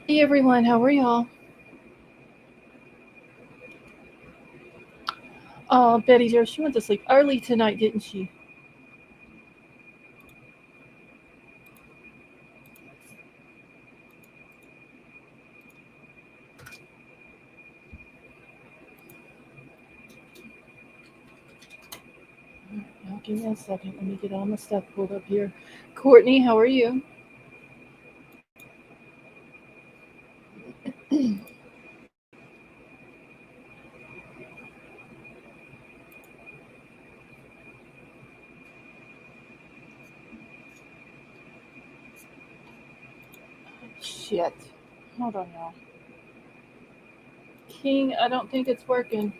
Hey everyone, how are y'all? Betty Jo, she went to sleep early tonight, didn't she? Now, give me a second. Let me get all my stuff pulled up here. Courtney, how are you? Shit. Hold on, y'all. King, I don't think it's working.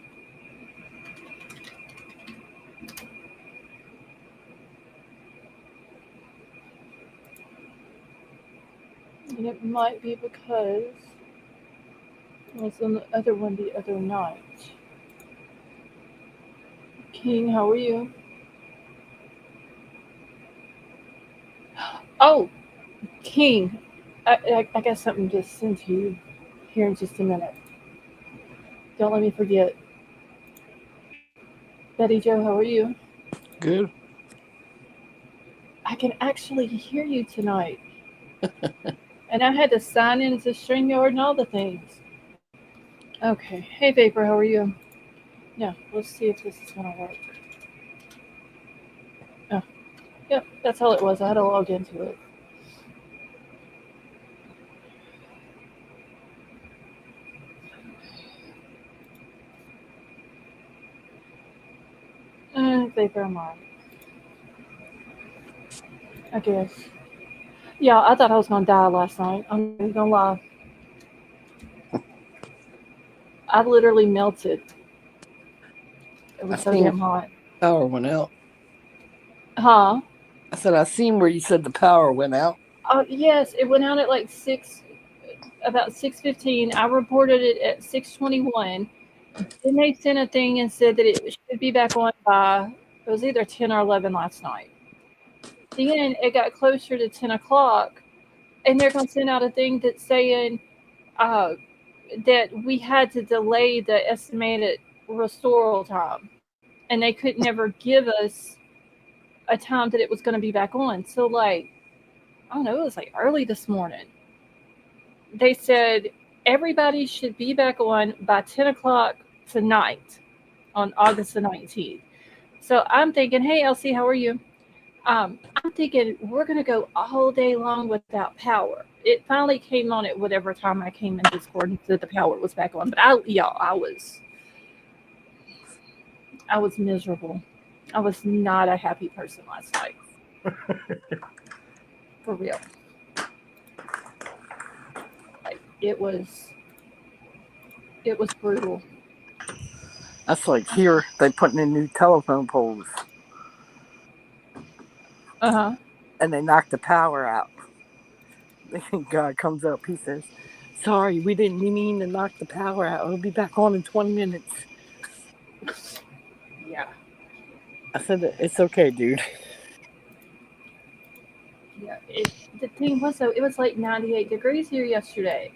And it might be because I was on the other one the other night. King, how are you? Oh, King, I got something to send to you here in just a minute. Don't let me forget. Betty Jo, how are you? Good. I can actually hear you tonight. And I had to sign in to StreamYard and all the things. Okay. Hey, Vapor, how are you? Yeah, let's see if this is going to work. Oh, yep, that's all it was. I had to log into it. Vapor, I'm on. I guess. Yeah, I thought I was going to die last night. I'm not even going to lie. I literally melted. It I was so seen damn hot. power went out. Huh? I said I seen where you said the power went out. Yes, it went out at like 6, about 6:15. I reported it at 6:21. Then they sent a thing and said that it should be back on by, it was either 10 or 11 last night. Then it got closer to 10 o'clock, and they're going to send out a thing that's saying uh, that we had to delay the estimated restoral time, and they could never give us a time that it was going to be back on. So, like, I don't know, it was like early this morning. They said everybody should be back on by 10 o'clock tonight on August the 19th. So I'm thinking, hey, Elsie, how are you? I'm thinking we're going to go all day long without power. It finally came on at whatever time I came in Discord and said the power was back on. But I was miserable. I was not a happy person last night. For real. Like, it was brutal. That's like here they putting in new telephone poles Uh-huh. and they knocked the power out. The guy comes up, he says, "Sorry, we didn't mean to knock the power out. It'll be back on in 20 minutes." Yeah. I said, "It's okay, dude." Yeah. The thing was though, it was like 98 degrees here yesterday.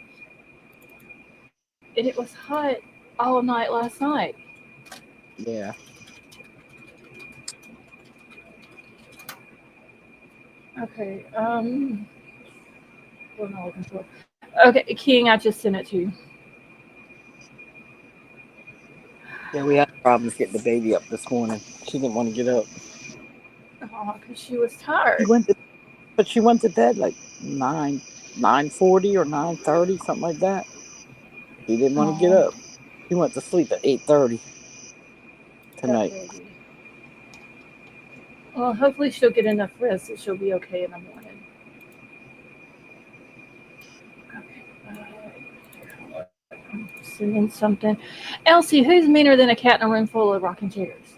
And it was hot all night last night. Yeah. Okay. What am I looking for? Okay, King, I just sent it to you. Yeah, we had problems getting the baby up this morning. She didn't want to get up. Oh, because she was She tired. went to, but she went to bed like 9:40 or 9:30, something like that. She didn't want to get Oh, up. She went to sleep at 8:30 that tonight. baby. Well, hopefully she'll get enough rest that she'll be okay in the morning. Okay. Sending something. Elsie, who's meaner than a cat in a room full of rocking chairs?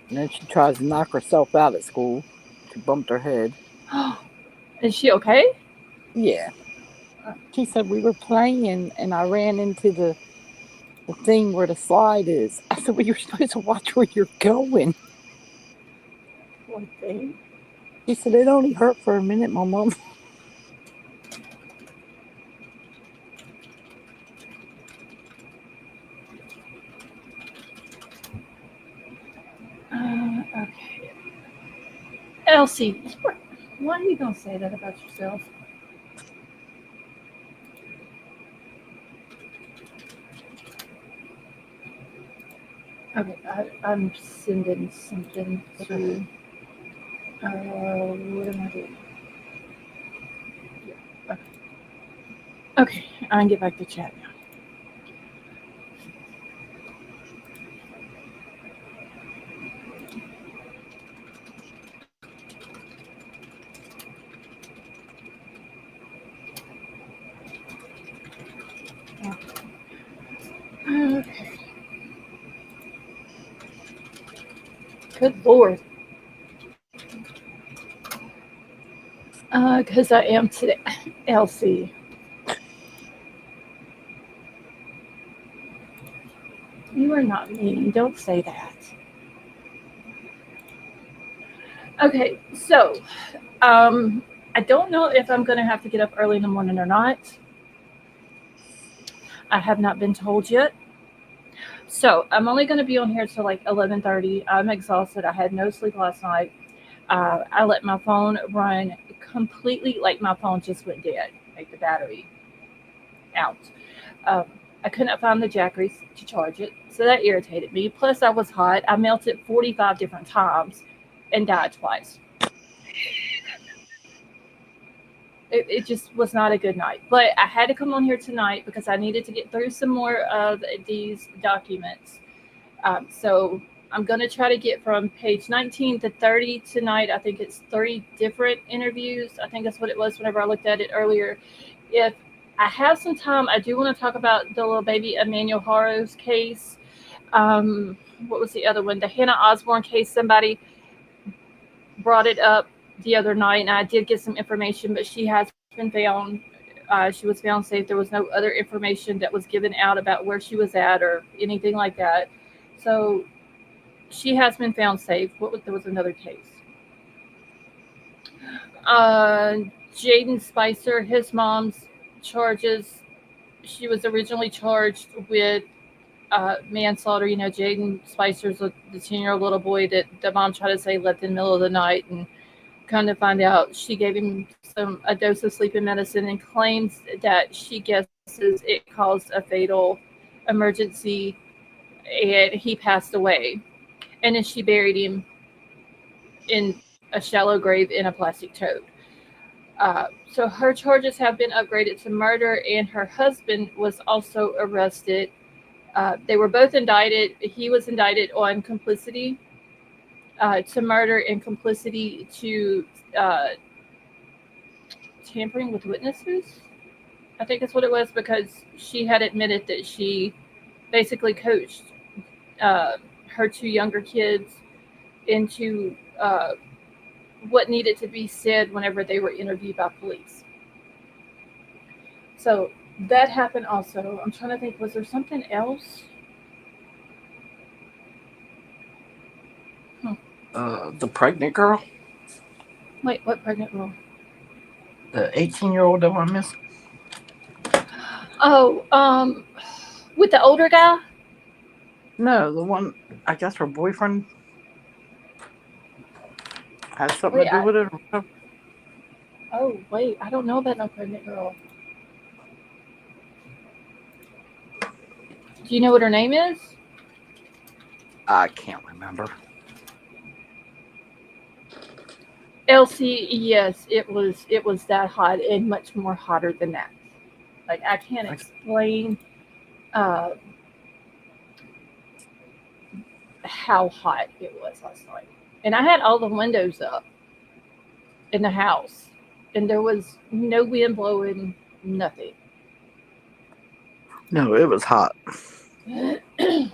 And then she tries to knock herself out at school. She bumped her head. Is she okay? Yeah. She said we were playing and I ran into the thing where the slide is. I said, well, you're supposed to watch where you're going. One thing. He said it only hurt for a minute, my mom. Okay. Elsie, why are you going to say that about yourself? Okay, I'm sending something to. What am I doing? Yeah. Okay, I can get back to chat now. Okay. Good Lord. Because I am today. Elsie, you are not mean. Don't say that. Okay, so I don't know if I'm going to have to get up early in the morning or not. I have not been told yet. So I'm only going to be on here till like 11:30. I'm exhausted. I had no sleep last night. I let my phone run completely, like my phone just went dead, like the battery out. Um, I couldn't find the jackeries to charge it, so that irritated me. Plus, I was hot. I melted 45 different times and died twice. It just was not a good night. But I had to come on here tonight because I needed to get through some more of these documents. So I'm going to try to get from page 19 to 30 tonight. I think it's three different interviews. I think that's what it was whenever I looked at it earlier. If I have some time, I do want to talk about the little baby Emmanuel Haro's case. What was the other one? The Hannah Osborne case. Somebody brought it up the other night, and I did get some information, but she has been found. She was found safe. There was no other information that was given out about where she was at or anything like that. So she has been found safe. There was another case. Uh, Jaden Spicer, his mom's charges. She was originally charged with manslaughter. You know, Jaden Spicer's the 10-year-old little boy that the mom tried to say left in the middle of the night, and kind of find out she gave him a dose of sleeping medicine and claims that she guesses it caused a fatal emergency and he passed away. And then she buried him in a shallow grave in a plastic tote. So her charges have been upgraded to murder, and her husband was also arrested. They were both indicted. He was indicted on complicity to murder and complicity to uh, tampering with witnesses. I think that's what it was because she had admitted that she basically coached uh, her two younger kids into what needed to be said whenever they were interviewed by police. So that happened also. I'm trying to think, was there something else? Hmm. The pregnant girl, Wait, what pregnant girl? the 18-year-old that I missed. Oh, with the older guy? No, the one. I guess her boyfriend had something Wait, to do with it. wait, I don't know about no pregnant girl. Do you know what her name is? I can't remember. Elsie, yes, it was that hot and much more hotter than that. Like I can't I, explain uh, how hot it was last night. And I had all the windows up in the house, and there was no wind blowing, nothing. no, it was hot. Okay,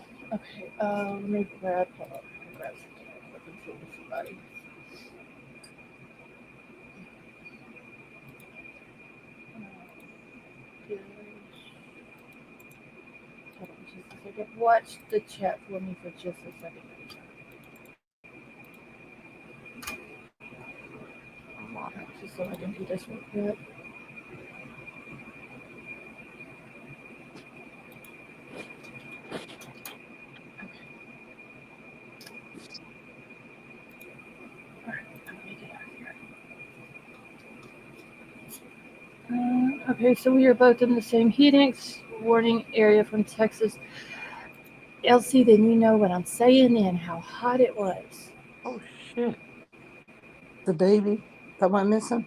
let me grab. Hold on, let me grab something. Let me talk to somebody. Hold on just a second. Watch the chat for me for just a second. Just so I can do this real quick. All right, let me get out of here. Okay, so we are both in the same heating warning area from Texas. Elsie, then you know what I'm saying and how hot it was. Oh shit! The baby that went missing.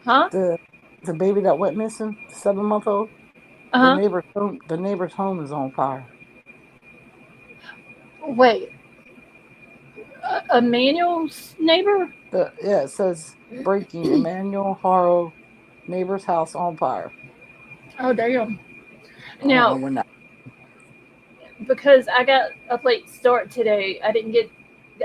Huh? The the baby that went missing. The 7-month-old. Uh The huh. neighbor's home. The neighbor's home is on fire. Wait, Emmanuel's neighbor? It says breaking Emmanuel Haro neighbor's house on fire. Oh, damn. I don't know Now, when that. because I got a late start today, I didn't get.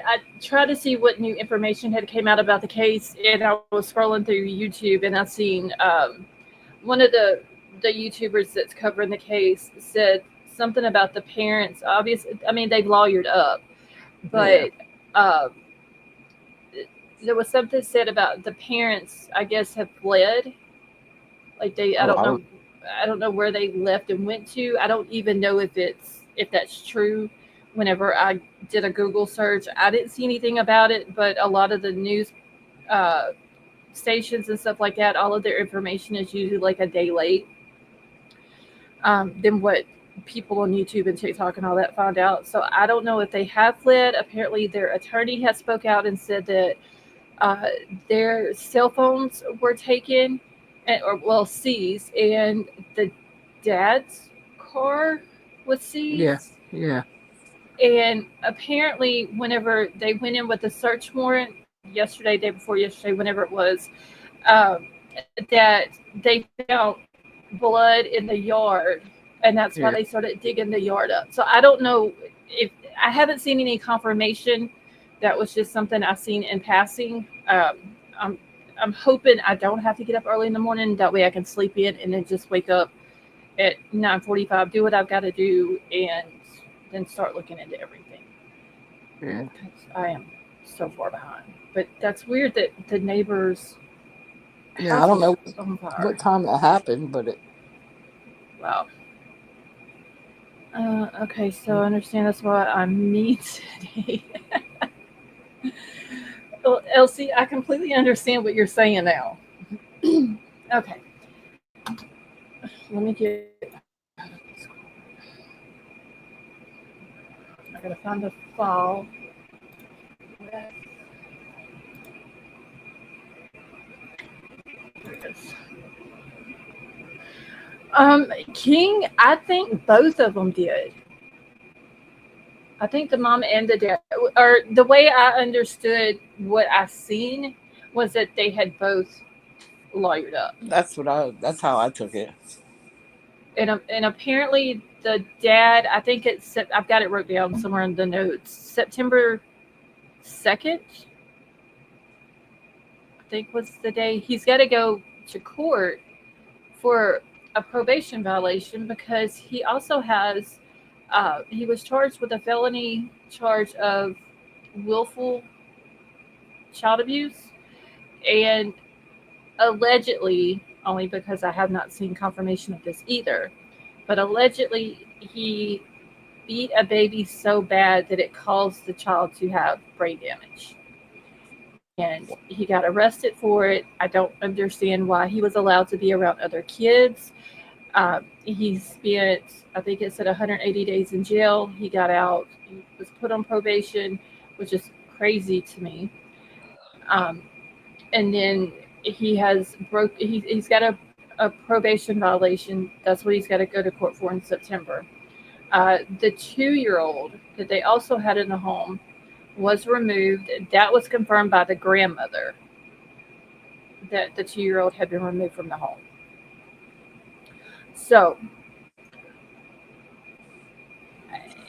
I tried to see what new information had came out about the case, and I was scrolling through YouTube, and I seen one of the YouTubers that's covering the case said something about the parents. Obviously, I mean they've lawyered up, Yeah. but um, there was something said about the parents. I guess have fled. Like they, I Oh, don't know, I don't know where they left and went to. I don't even know if that's true. Whenever I did a Google search, I didn't see anything about it, but a lot of the news uh, stations and stuff like that, all of their information is usually like a day late than what people on YouTube and TikTok and all that find out. So I don't know if they have fled. Apparently, their attorney has spoke out and said that uh, their cell phones were taken, or well seized, and the dad's car was yeah, seized. yeah, And apparently, whenever they went in with a search warrant yesterday, day before yesterday, whenever it was, um, that they found blood in the yard, and that's why yeah, they started digging the yard up. So I don't know if I haven't seen any confirmation. That was just something I've seen in passing. I'm hoping I don't have to get up early in the morning. That way I can sleep in and then just wake up at 9:45, do what I've got to do, and then start looking into everything. yeah. 'Cause I am so far behind. But that's weird that the neighbor's Yeah, I house don't was know on fire. what time it happened, but it. Wow. Okay, so I understand that's why I'm me today. Well, Elsie, I completely understand what you're saying now. Okay, let me get out of this. I gotta find the file. There it is. King, I think both of them did. I think the mom and the dad, or the way I understood what I seen was that they had both lawyered up, That's how I took it. and apparently the dad, I think it's I've got it wrote down somewhere in the notes. September 2nd, I think was the day he's got to go to court for a probation violation because he also has he was charged with a felony charge of willful child abuse, and allegedly, only because I have not seen confirmation of this either, but allegedly he beat a baby so bad that it caused the child to have brain damage. And he got arrested for it. I don't understand why he was allowed to be around other kids. He spent, I think it said 180 days in jail. He got out, he was put on probation, which is crazy to me. Um, and then he's got a probation violation. That's what he's got to go to court for in September. The 2 year old that they also had in the home was removed. That was confirmed by the grandmother that the 2 year old had been removed from the home. So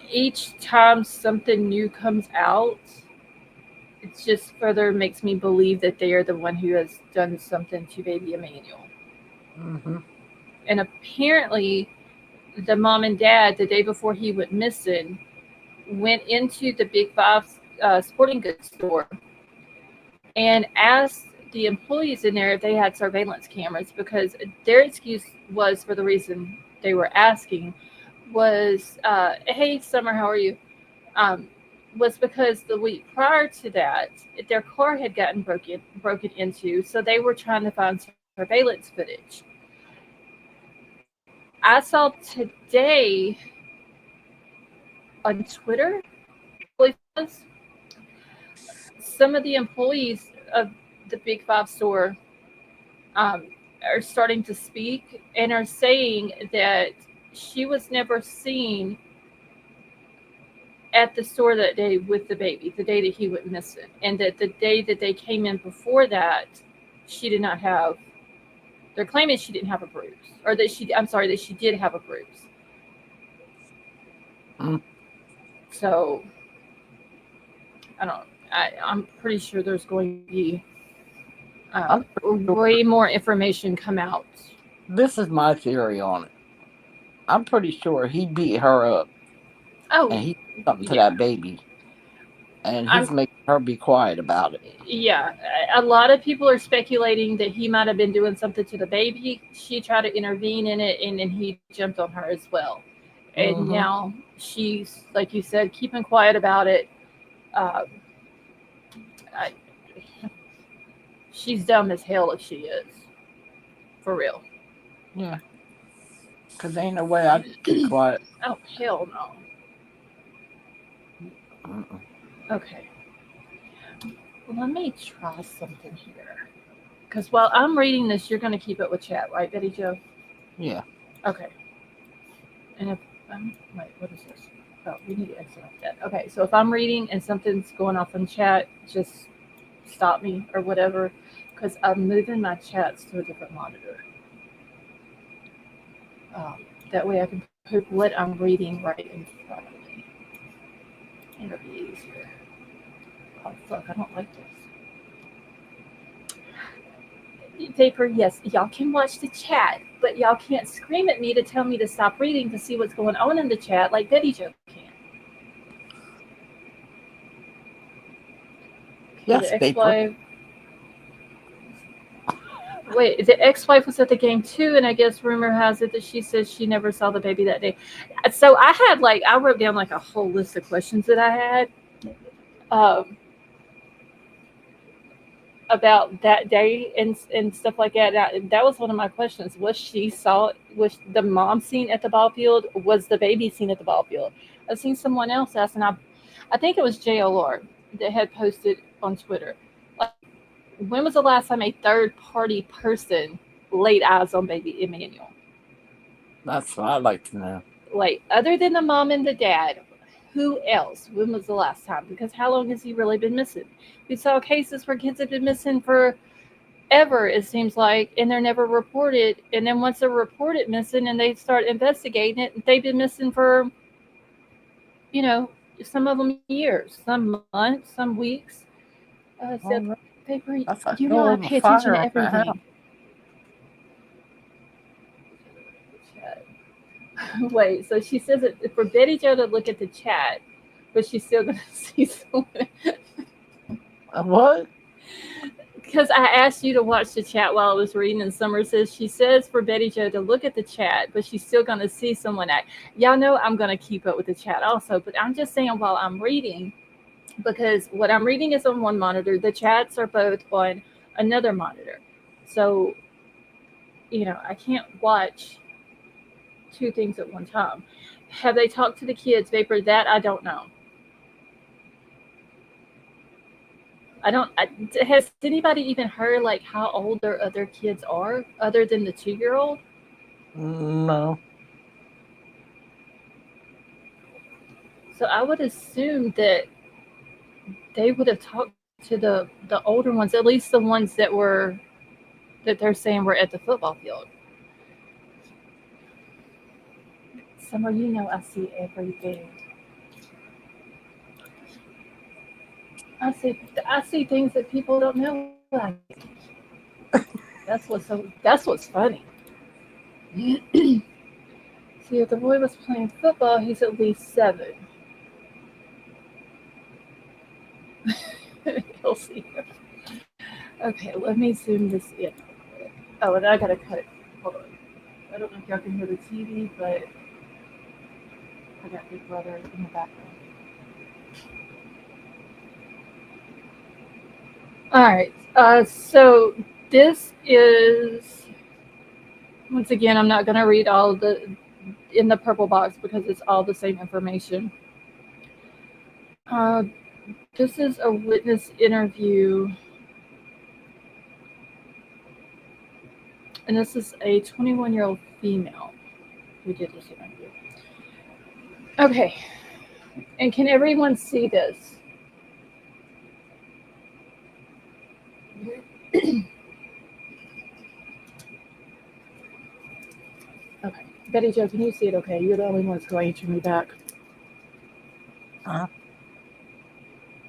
each time something new comes out, it just further makes me believe that they are the one who has done something to baby Emmanuel. Hmm. And apparently, the mom and dad, the day before he went missing, went into the Big Five sporting goods store and asked the employees in there if they had surveillance cameras, because their excuse was, for the reason they were asking, was, "Hey, Summer, how are you?" Um, was because the week prior to that, their car had gotten broken into, so they were trying to find surveillance footage. I saw today on Twitter, I believe it was, some of the employees of the Big Five store um, are starting to speak and are saying that she was never seen at the store that day with the baby, the day that he went missing, and that the day that they came in before that, she did not have. They're claiming she didn't have a bruise, or that she. I'm sorry, that she did have a bruise. Mm. So I don't. I'm pretty sure there's going to be I'm pretty sure. way more information come out. This is my theory on it. I'm pretty sure he beat her up Oh, and he did something to yeah. that baby, and I'm he's making her be quiet about it. Yeah. A lot of people are speculating that he might have been doing something to the baby. She tried to intervene in it, and then he jumped on her as well. And Mm-hmm. now she's, like you said, keeping quiet about it. Uh, I, she's dumb as hell if she is, for real. Yeah, because ain't no way I could keep quiet. Oh, hell no. Mm-mm. Okay. Well, let me try something here. Because while I'm reading this, you're going to keep it with chat, right, Betty Joe? Yeah. Okay. And if wait, what is this? Oh, we need to exit off that. Okay, so if I'm reading and something's going off in chat, just stop me or whatever, because I'm moving my chats to a different monitor. That way I can put what I'm reading right in front of me. It'll be easier. Oh fuck, I don't like this. Vapor, yes, y'all can watch the chat, but y'all can't scream at me to tell me to stop reading to see what's going on in the chat like Betty Joe can. Okay, the Yes, paper. ex-wife. Wait, the ex-wife was at the game too, and I guess rumor has it that she says she never saw the baby that day. So I wrote down like a whole list of questions that I had um, about that day and stuff like that. That was one of my questions. Was the mom seen at the ball field? Was the baby seen at the ball field? I've seen someone else ask, and I think it was JLR that had posted on Twitter. Like, when was the last time a third party person laid eyes on baby Emmanuel? That's what I'd like to know. Like, other than the mom and the dad, who else? When was the last time? Because how long has he really been missing? We saw cases where kids have been missing for ever, it seems like, and they're never reported. And then once they're reported missing and they start investigating it, they've been missing for, you know, some of them years, some months, some weeks. So, Oh, no, paper, that's a I hell of a pay attention fire to on that house. everything. Wait, so she says it for Betty Jo to look at the chat, but she's still going to see someone. What? Because I asked you to watch the chat while I was reading, and Summer says she says for Betty Jo to look at the chat, but she's still going to see someone act. Y'all know I'm going to keep up with the chat also, but I'm just saying while I'm reading, because what I'm reading is on one monitor, the chats are both on another monitor. So, I can't watch two things at one time. Have they talked to the kids, Vapor? That I don't know. I don't. Has anybody even heard like how old their other kids are, other than the 2-year-old? No. So I would assume that they would have talked to the older ones, at least the ones that they're saying were at the football field. Summer, I see everything. I see things that people don't know. That's what's funny. See, if the boy was playing football, he's at least 7. He'll see. Okay, let me zoom this in. Oh, and I gotta cut it. Hold on. I don't know if y'all can hear the TV, but I got Big Brother in the background. All right. So this is, once again, I'm not gonna read all the in the purple box because it's all the same information. Uh, this is a witness interview, and this is a 21-year-old female who did this interview. Okay, and can everyone see this? Okay, Betty Jo, can you see it? Okay, you're the only one that's going to me back. Uh-huh.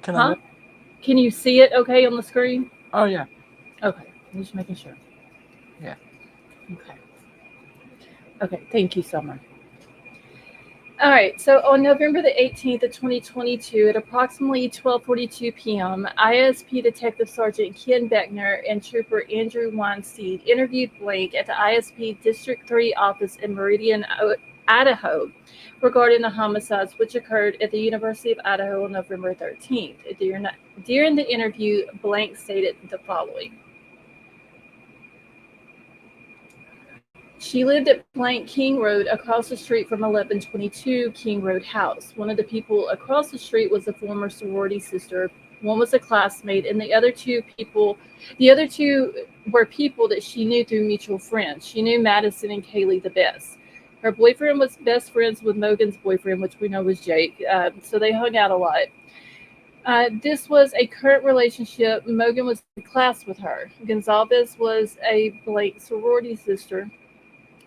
Can Huh? I? Can you see it? Okay, on the screen. Oh yeah. Okay, I'm just making sure. Yeah. Okay. Okay, thank you, Summer. All right, so on November the 18th of 2022 at approximately 12:42 p.m., ISP Detective Sergeant Ken Beckner and Trooper Andrew Weinstein interviewed Blake at the ISP District 3 office in Meridian, Idaho, regarding the homicides which occurred at the University of Idaho on November 13th. During the interview, Blank stated the following. She lived at Blank King Road across the street from 1122 King Road House. One of the people across the street was a former sorority sister. One was a classmate, and the other two were people that she knew through mutual friends. She knew Madison and Kaylee the best. Her boyfriend was best friends with Mogan's boyfriend, which we know was Jake, so they hung out a lot. This was a current relationship. Mogan was in class with her. Gonzalez was a Blake sorority sister.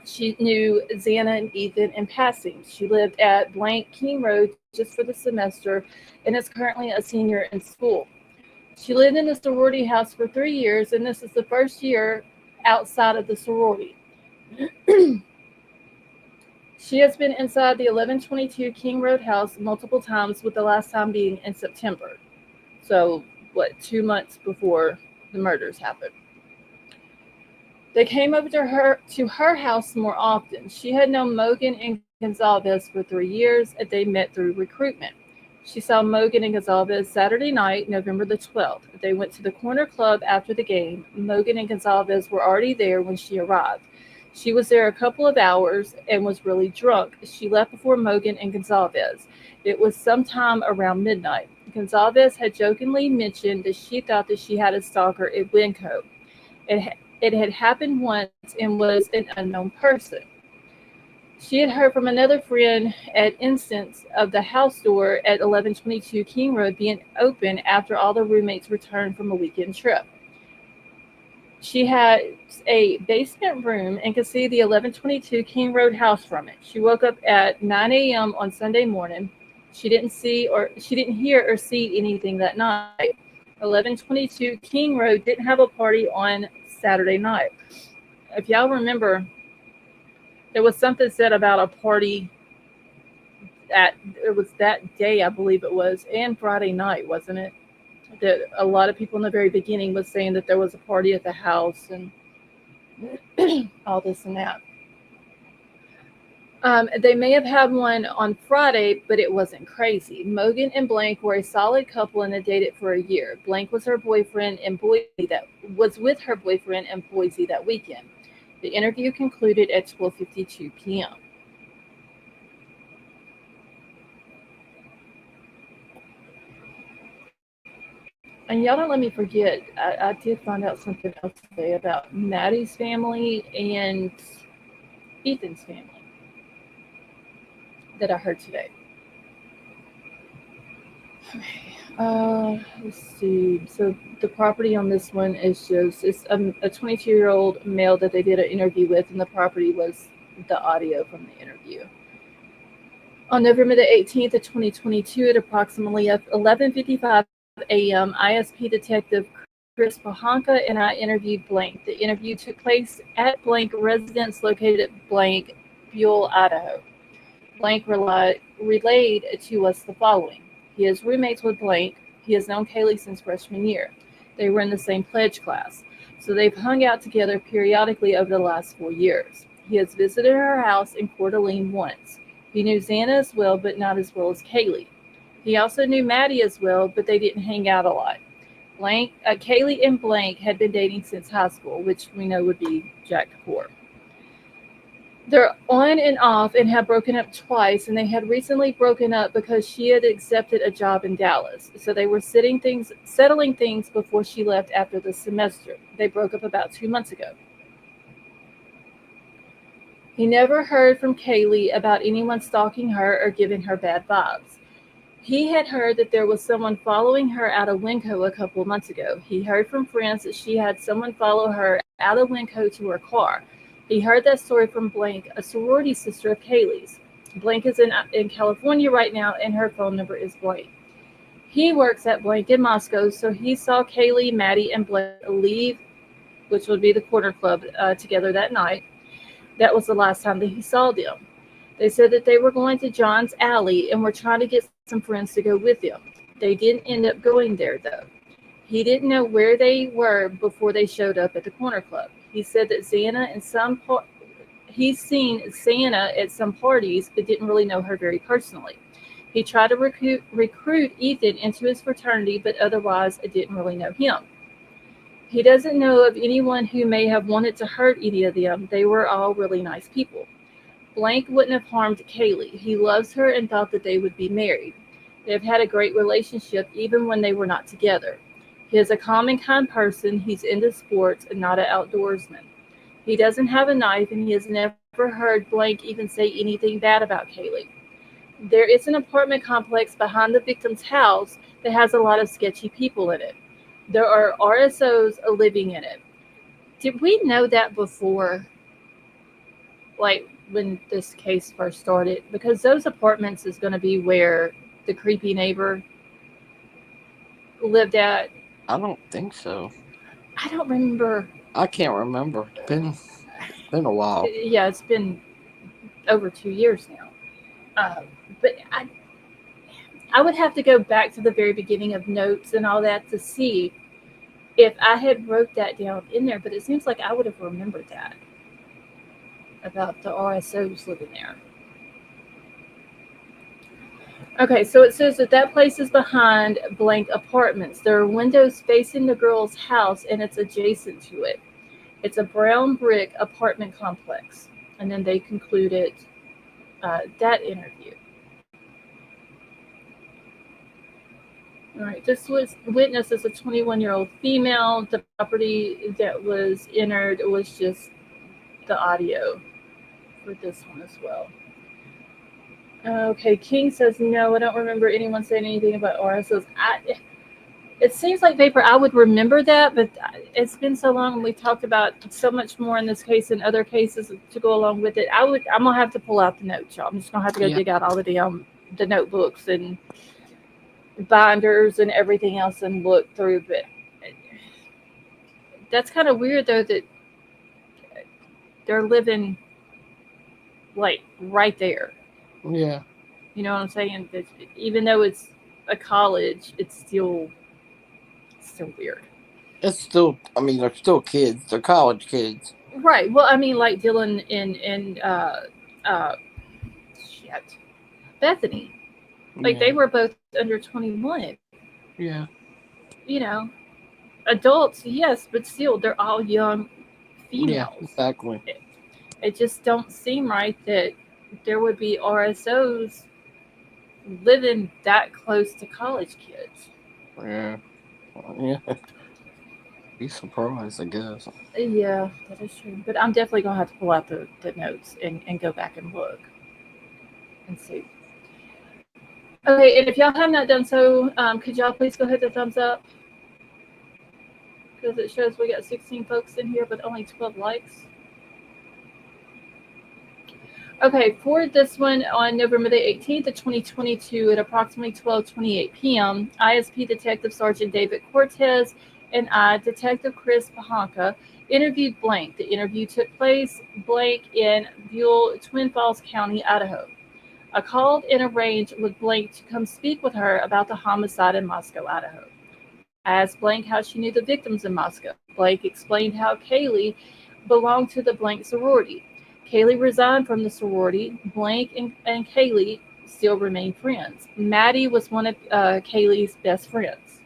She knew Xana and Ethan in passing. She lived at Blank King Road just for the semester and is currently a senior in school. She lived in the sorority house for 3 years, and this is the first year outside of the sorority. She has been inside the 1122 King Road house multiple times, with the last time being in September. So, 2 months before the murders happened. They came over to her house more often. She had known Mogan and Gonzalez for 3 years, and they met through recruitment. She saw Mogan and Gonzalez Saturday night, November the 12th. They went to the corner club after the game. Mogan and Gonzalez were already there when she arrived. She was there a couple of hours and was really drunk. She left before Mogan and Gonzalez. It was sometime around midnight. Gonzalez had jokingly mentioned that she thought that she had a stalker at Winco. It had happened once and was an unknown person. She had heard from another friend at instance of the house door at 1122 King Road being open after all the roommates returned from a weekend trip. She had a basement room and could see the 1122 King Road house from it. She woke up at 9 a.m. on Sunday morning. She didn't hear or see anything that night. 1122 King Road didn't have a party on Saturday night. If y'all remember, there was something said about a party it was that day, I believe it was, and Friday night, wasn't it? That a lot of people in the very beginning was saying that there was a party at the house and all this and that. They may have had one on Friday, but it wasn't crazy. Mogan and Blank were a solid couple and had dated for a year. Blank was her boyfriend in Boise that was with her boyfriend in Boise that weekend. The interview concluded at 12:52 p.m. And y'all don't let me forget, I did find out something else today about Maddie's family and Ethan's family that I heard today. Okay. Let's see. So the property on this one is just it's a 22-year-old male that they did an interview with, and the property was the audio from the interview. On November the 18th of 2022, at approximately 11:55 a.m., ISP Detective Chris Pahanka and I interviewed Blank. The interview took place at Blank residence located at Blank, Buell, Idaho. Blank relayed to us the following. He is roommates with Blank. He has known Kaylee since freshman year. They were in the same pledge class, so they've hung out together periodically over the last 4 years. He has visited her house in Coeur d'Alene once. He knew Xana as well, but not as well as Kaylee. He also knew Maddie as well, but they didn't hang out a lot. Kaylee and Blank had been dating since high school, which we know would be Jack Kapoor. They're on and off and have broken up twice, and they had recently broken up because she had accepted a job in Dallas. So they were settling things before she left after the semester. They broke up about 2 months ago. He never heard from Kaylee about anyone stalking her or giving her bad vibes. He had heard that there was someone following her out of Winco a couple of months ago. He heard from friends that she had someone follow her out of Winco to her car. He heard that story from Blank, a sorority sister of Kaylee's. Blank is in California right now, and her phone number is Blank. He works at Blank in Moscow, so he saw Kaylee, Maddie, and Blank leave, which would be the Corner Club, together that night. That was the last time that he saw them. They said that they were going to John's Alley and were trying to get some friends to go with them. They didn't end up going there, though. He didn't know where they were before they showed up at the Corner Club. He said that he's seen Xana at some parties, but didn't really know her very personally. He tried to recruit Ethan into his fraternity, but otherwise didn't really know him. He doesn't know of anyone who may have wanted to hurt any of them. They were all really nice people. Blank wouldn't have harmed Kaylee. He loves her and thought that they would be married. They've had a great relationship even when they were not together. He is a calm and kind person. He's into sports and not an outdoorsman. He doesn't have a knife, and he has never heard Blank even say anything bad about Kaylee. There is an apartment complex behind the victim's house that has a lot of sketchy people in it. There are RSOs living in it. Did we know that before? Like when this case first started? Because those apartments is going to be where the creepy neighbor lived at. I don't think so. I don't remember. I can't remember. It's been a while. Yeah, it's been over 2 years now. But I would have to go back to the very beginning of notes and all that to see if I had wrote that down in there. But it seems like I would have remembered that about the RSOs living there. Okay, so it says that place is behind Blank Apartments. There are windows facing the girl's house, and it's adjacent to it. It's a brown brick apartment complex. And then they concluded that interview. All right, this witness is a 21-year-old female. The property that was entered was just the audio for this one as well. Okay, King says, no, I don't remember anyone saying anything about RSOs. It seems like vapor. I would remember that, but it's been so long, and we talked about so much more in this case and other cases to go along with it. I'm gonna have to pull out the notes, y'all. I'm just gonna have to go dig out all of the notebooks and binders and everything else and look through. But that's kind of weird, though, that they're living like right there. Yeah. You know what I'm saying? That even though it's a college, it's still weird. It's still, I mean, they're still kids. They're college kids. Right. Well, I mean, like Dylan and Bethany. Like, they were both under 21. Yeah. You know, adults, yes, but still, they're all young females. Yeah, exactly. It just don't seem right that there would be RSOs living that close to college kids. Yeah. Yeah. Be surprised, I guess. Yeah, that is true. But I'm definitely going to have to pull out the notes and go back and look and see. Okay, and if y'all have not done so, could y'all please go hit the thumbs up? Because it shows we got 16 folks in here, but only 12 likes. Okay, for this one on November the 18th of 2022 at approximately 12:28 p.m., ISP Detective Sergeant David Cortez and I, Detective Chris Pahanka, interviewed Blank. The interview took place in Buell, Twin Falls County, Idaho. I called and arranged with Blank to come speak with her about the homicide in Moscow, Idaho. Asked blank how she knew the victims in Moscow. Blank explained how Kaylee belonged to the blank sorority. Kaylee resigned from the sorority. Blank and Kaylee still remain friends. Maddie was one of Kaylee's best friends.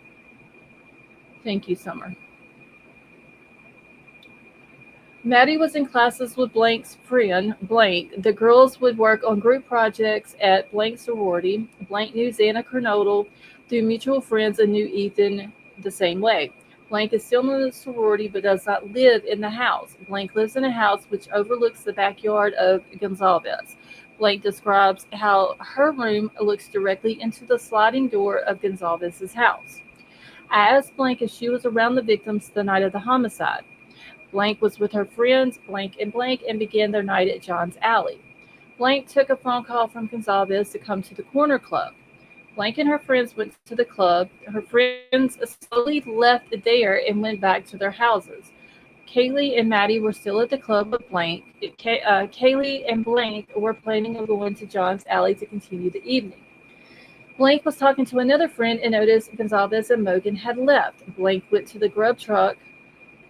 Thank you, Summer. Maddie was in classes with Blank's friend, Blank. The girls would work on group projects at Blank's sorority. Blank knew Xana Kernodle through mutual friends and knew Ethan the same way. Blank is still in the sorority but does not live in the house. Blank lives in a house which overlooks the backyard of Gonzalez. Blank describes how her room looks directly into the sliding door of Gonzalez's house. I asked Blank if she was around the victims the night of the homicide. Blank was with her friends, Blank, and began their night at John's Alley. Blank took a phone call from Gonzalez to come to the corner club. Blank and her friends went to the club. Her friends slowly left there and went back to their houses. Kaylee and Maddie were still at the club with Blank. Kaylee and Blank were planning on going to John's Alley to continue the evening. Blank was talking to another friend and noticed Gonzalez and Mogan had left. Blank went to the grub truck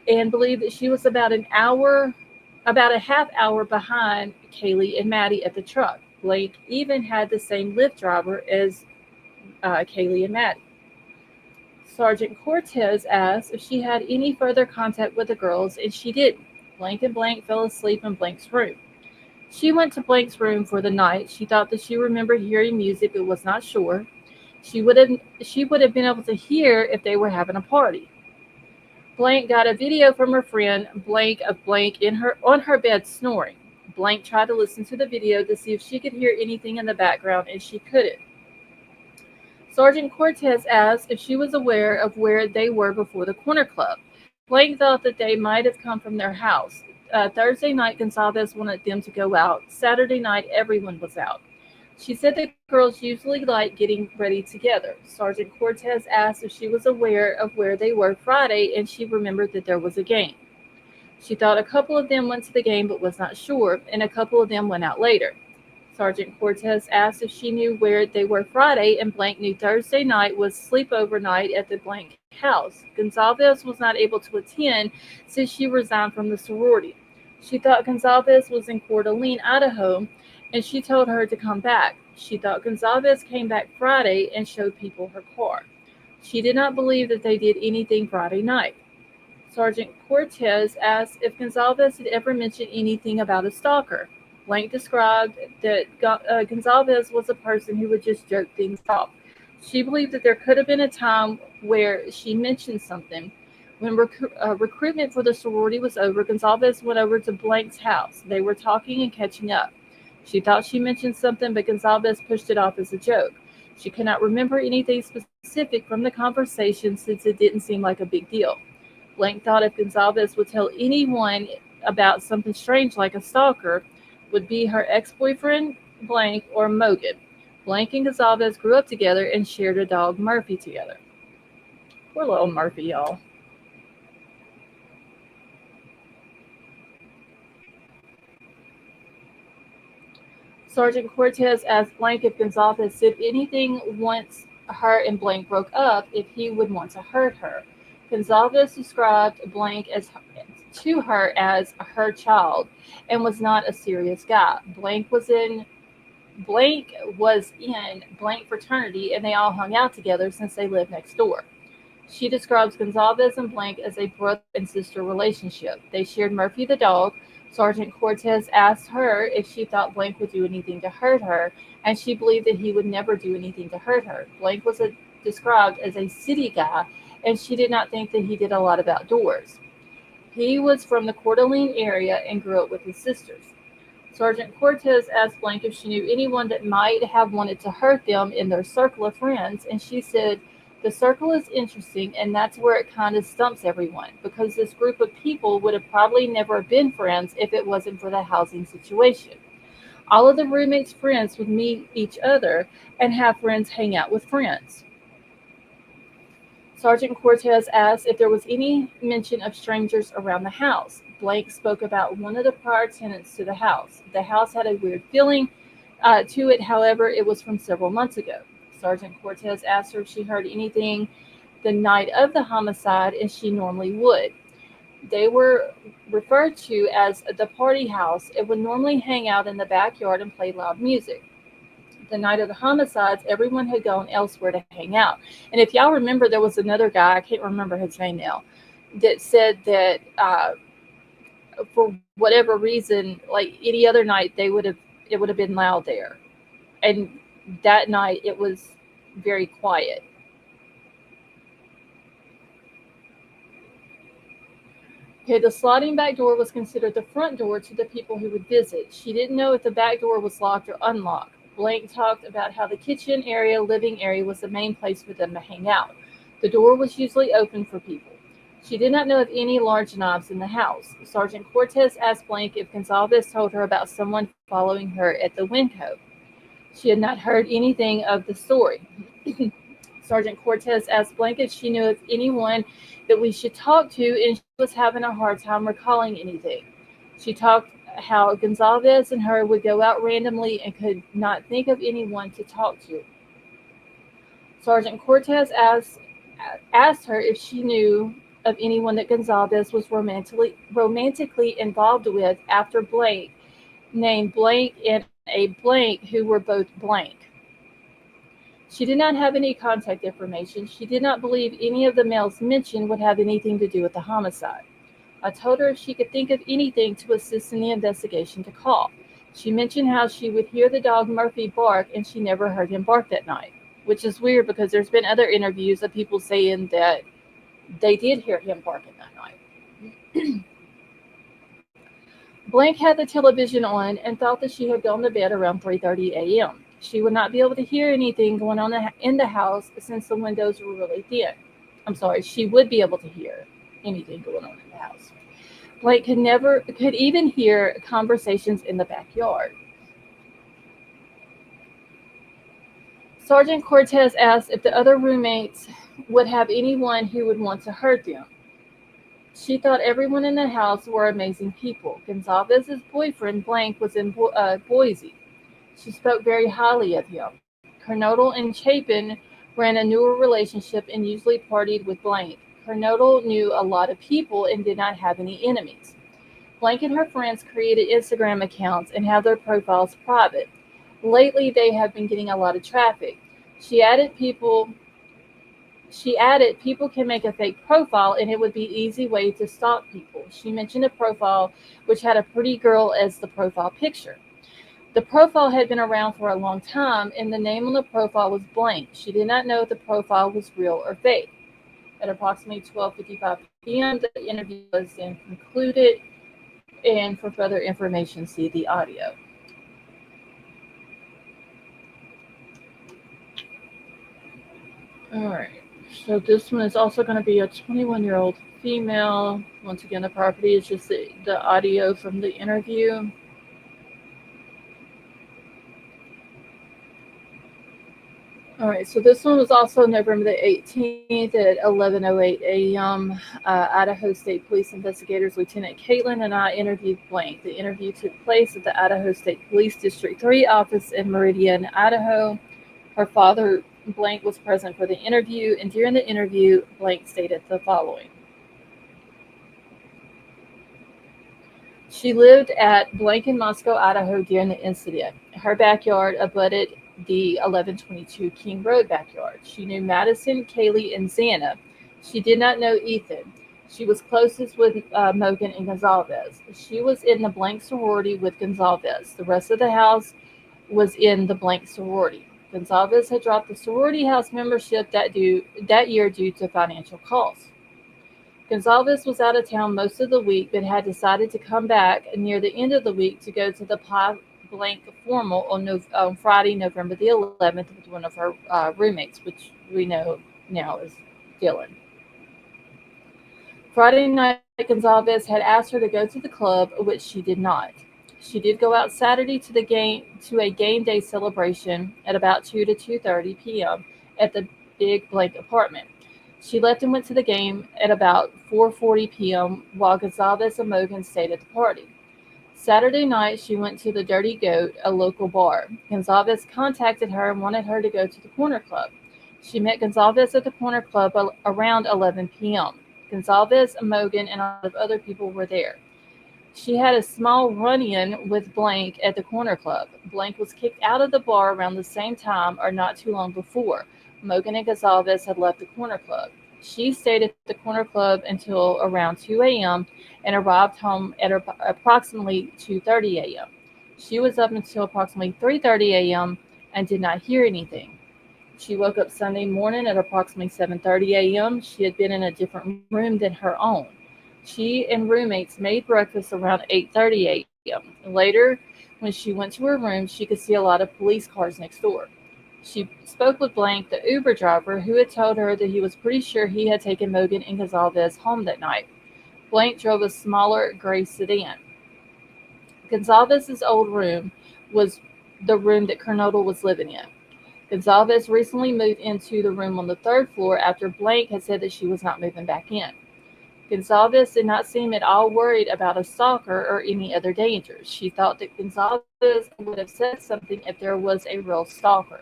and believed that she was about a half hour behind Kaylee and Maddie at the truck. Blank even had the same Lyft driver as Kaylee and Maddie. Sergeant Cortez asked if she had any further contact with the girls, and she didn't. Blank and Blank fell asleep in Blank's room. She went to Blank's room for the night. She thought that she remembered hearing music, but was not sure. She would have been able to hear if they were having a party. Blank got a video from her friend Blank of Blank on her bed snoring. Blank tried to listen to the video to see if she could hear anything in the background, and she couldn't. Sergeant Cortez asked if she was aware of where they were before the corner club. Blank thought that they might have come from their house. Thursday night, Gonzalez wanted them to go out. Saturday night, everyone was out. She said that girls usually like getting ready together. Sergeant Cortez asked if she was aware of where they were Friday, and she remembered that there was a game. She thought a couple of them went to the game but was not sure, and a couple of them went out later. Sergeant Cortez asked if she knew where they were Friday, and Blank knew Thursday night was sleepover night at the Blank house. Gonzalez was not able to attend since she resigned from the sorority. She thought Gonzalez was in Coeur d'Alene, Idaho, and she told her to come back. She thought Gonzalez came back Friday and showed people her car. She did not believe that they did anything Friday night. Sergeant Cortez asked if Gonzalez had ever mentioned anything about a stalker. Blank described that Gonzalez was a person who would just joke things off. She believed that there could have been a time where she mentioned something. When recruitment for the sorority was over, Gonzalez went over to Blank's house. They were talking and catching up. She thought she mentioned something, but Gonzalez pushed it off as a joke. She could not remember anything specific from the conversation since it didn't seem like a big deal. Blank thought if Gonzalez would tell anyone about something strange like a stalker, would be her ex-boyfriend, Blank, or Mogan. Blank and Gonzalez grew up together and shared a dog, Murphy, together. Poor little Murphy, y'all. Sergeant Cortez asked Blank if Gonzalez said anything once her and Blank broke up, if he would want to hurt her. Gonzalez described Blank to her as her child and was not a serious guy. Blank was in Blank fraternity, and they all hung out together since they lived next door. She describes Gonzalez and Blank as a brother and sister relationship. They shared Murphy the dog. Sergeant Cortez asked her if she thought Blank would do anything to hurt her, and she believed that he would never do anything to hurt her. Blank was described as a city guy, and she did not think that he did a lot of outdoors. He was from the Coeur d'Alene area and grew up with his sisters. Sergeant Cortez asked Blank if she knew anyone that might have wanted to hurt them in their circle of friends, and she said, the circle is interesting, and that's where it kind of stumps everyone, because this group of people would have probably never been friends if it wasn't for the housing situation. All of the roommates' friends would meet each other and have friends hang out with friends. Sergeant Cortez asked if there was any mention of strangers around the house. Blank spoke about one of the prior tenants to the house. The house had a weird feeling to it, however, it was from several months ago. Sergeant Cortez asked her if she heard anything the night of the homicide as she normally would. They were referred to as the party house and would normally hang out in the backyard and play loud music. The night of the homicides, everyone had gone elsewhere to hang out. And if y'all remember, there was another guy, I can't remember his name now, that said that for whatever reason, like any other night, it would have been loud there, and that night it was very quiet. Okay, the sliding back door was considered the front door to the people who would visit. She didn't know if the back door was locked or unlocked. Blank talked about how the kitchen area, living area was the main place for them to hang out. The door was usually open for people. She did not know of any large knobs in the house. Sergeant Cortez asked Blank if Gonzalez told her about someone following her at the window. She had not heard anything of the story. Sergeant Cortez asked Blank if she knew of anyone that we should talk to, and she was having a hard time recalling anything. She talked how Gonzalez and her would go out randomly and could not think of anyone to talk to. Sergeant Cortez asked her if she knew of anyone that Gonzalez was romantically involved with after Blank, named Blank and a Blank who were both blank. She did not have any contact information. She did not believe any of the males mentioned would have anything to do with the homicide. I told her if she could think of anything to assist in the investigation to call. She mentioned how she would hear the dog Murphy bark and she never heard him bark that night, which is weird because there's been other interviews of people saying that they did hear him barking that night. Blank had the television on and thought that she had gone to bed around 3:30 a.m. She would not be able to hear anything going on in the house since the windows were really thin. I'm sorry, she would be able to hear anything going on in the house. Blake could even hear conversations in the backyard. Sergeant Cortez asked if the other roommates would have anyone who would want to hurt them. She thought everyone in the house were amazing people. Gonzalez's boyfriend, Blank, was in Boise. She spoke very highly of him. Kernodle and Chapin ran a newer relationship and usually partied with Blank. Kernodle knew a lot of people and did not have any enemies. Blank and her friends created Instagram accounts and have their profiles private. Lately, they have been getting a lot of traffic. She added people can make a fake profile and it would be an easy way to stalk people. She mentioned a profile which had a pretty girl as the profile picture. The profile had been around for a long time and the name on the profile was Blank. She did not know if the profile was real or fake. At approximately 12:55 p.m., the interview was then concluded, and for further information, see the audio. All right. So this one is also going to be a 21-year-old female. Once again, the property is just the audio from the interview. All right, so this one was also November the 18th at 11:08 a.m. Idaho State Police investigators Lieutenant Caitlin and I interviewed Blank. The interview took place at the Idaho State Police District 3 office in Meridian, Idaho. Her father, Blank, was present for the interview, and during the interview, Blank stated the following. She lived at Blank in Moscow, Idaho during the incident. Her backyard abutted the 1122 King Road backyard. She knew Madison, Kaylee, and Xana. She did not know Ethan. She was closest with Mogan and Gonzalez. She was in the Blank sorority with Gonzalez. The rest of the house was in the Blank sorority. Gonzalez had dropped the sorority house membership that year due to financial costs. Gonzalez was out of town most of the week, but had decided to come back near the end of the week to go to the Blank formal on Friday, November the 11th, with one of her roommates, which we know now is Dylan. Friday night, Gonzalez had asked her to go to the club, which she did not. She did go out Saturday to a game day celebration at about 2 to 2:30 p.m. at the Big Blank apartment. She left and went to the game at about 4:40 p.m. while Gonzalez and Mogan stayed at the party. Saturday night, she went to the Dirty Goat, a local bar. Gonzalez contacted her and wanted her to go to the Corner Club. She met Gonzalez at the corner club around 11 p.m. Gonzalez, Mogan, and a lot of other people were there. She had a small run-in with Blank at the corner club. Blank was kicked out of the bar around the same time or not too long before. Mogan and Gonzalez had left the corner club. She stayed at the corner club until around 2 a.m. and arrived home at approximately 2:30 a.m. She was up until approximately 3:30 a.m. and did not hear anything. She woke up Sunday morning at approximately 7:30 a.m. She had been in a different room than her own. She and roommates made breakfast around 8:30 a.m. Later, when she went to her room, she could see a lot of police cars next door. She spoke with Blank, the Uber driver, who had told her that he was pretty sure he had taken Mogan and Gonzalez home that night. Blank drove a smaller gray sedan. Gonzalez's old room was the room that Kernodle was living in. Gonzalez recently moved into the room on the third floor after Blank had said that she was not moving back in. Gonzalez did not seem at all worried about a stalker or any other dangers. She thought that Gonzalez would have said something if there was a real stalker.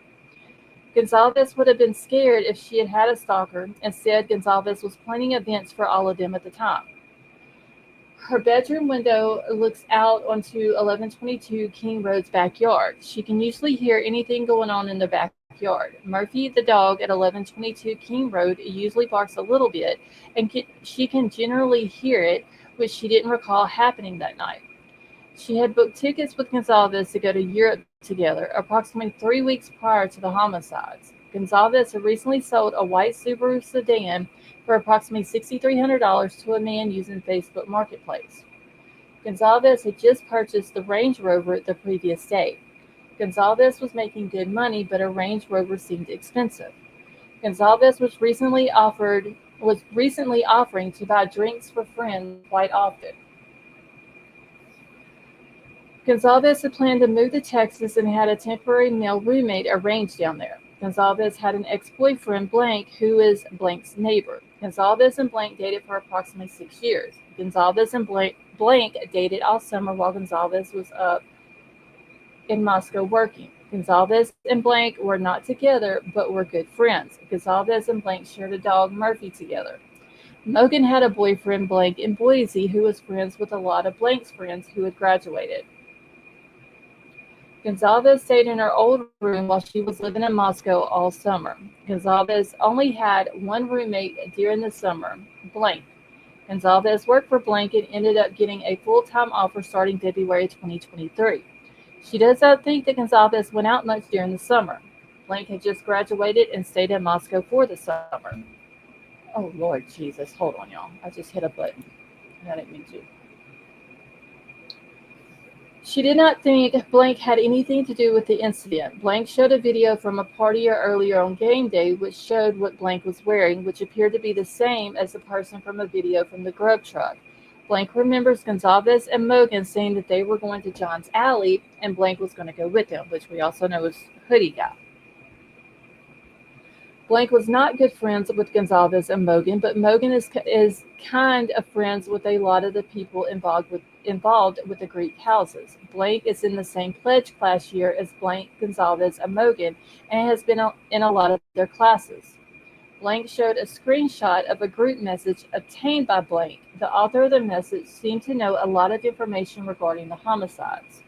Gonzalez would have been scared if she had had a stalker. Instead, Gonzalez was planning events for all of them at the time. Her bedroom window looks out onto 1122 King Road's backyard. She can usually hear anything going on in the backyard. Murphy, the dog at 1122 King Road, usually barks a little bit, and she can generally hear it, which she didn't recall happening that night. She had booked tickets with Gonzalez to go to Europe together approximately 3 weeks prior to the homicides. Gonzalez had recently sold a white Subaru sedan for approximately $6,300 to a man using Facebook Marketplace. Gonzalez had just purchased the Range Rover the previous day. Gonzalez was making good money, but a Range Rover seemed expensive. Gonzalez was recently offering to buy drinks for friends quite often. Gonzalez had planned to move to Texas and had a temporary male roommate arranged down there. Gonzalez had an ex-boyfriend, Blank, who is Blank's neighbor. Gonzalez and Blank dated for approximately 6 years. Gonzalez and Blank dated all summer while Gonzalez was up in Moscow working. Gonzalez and Blank were not together, but were good friends. Gonzalez and Blank shared a dog, Murphy, together. Mogan had a boyfriend, Blank, in Boise, who was friends with a lot of Blank's friends who had graduated. Gonzalez stayed in her old room while she was living in Moscow all summer. Gonzalez only had one roommate during the summer, Blank. Gonzalez worked for Blank and ended up getting a full-time offer starting February 2023. She does not think that Gonzalez went out much during the summer. Blank had just graduated and stayed in Moscow for the summer. Oh, Lord Jesus. Hold on, y'all. I just hit a button. I didn't mean to. She did not think Blank had anything to do with the incident. Blank showed a video from a party earlier on game day which showed what Blank was wearing, which appeared to be the same as the person from a video from the grub truck. Blank remembers Gonzalez and Mogan saying that they were going to John's Alley and Blank was going to go with them, which we also know is Hoodie Guy. Blank was not good friends with Gonzalez and Mogan, but Mogan is kind of friends with a lot of the people involved with the Greek houses. Blank is in the same pledge class year as Blank, Gonzalez, and Mogan, and has been in a lot of their classes. Blank showed a screenshot of a group message obtained by Blank. The author of the message seemed to know a lot of information regarding the homicides.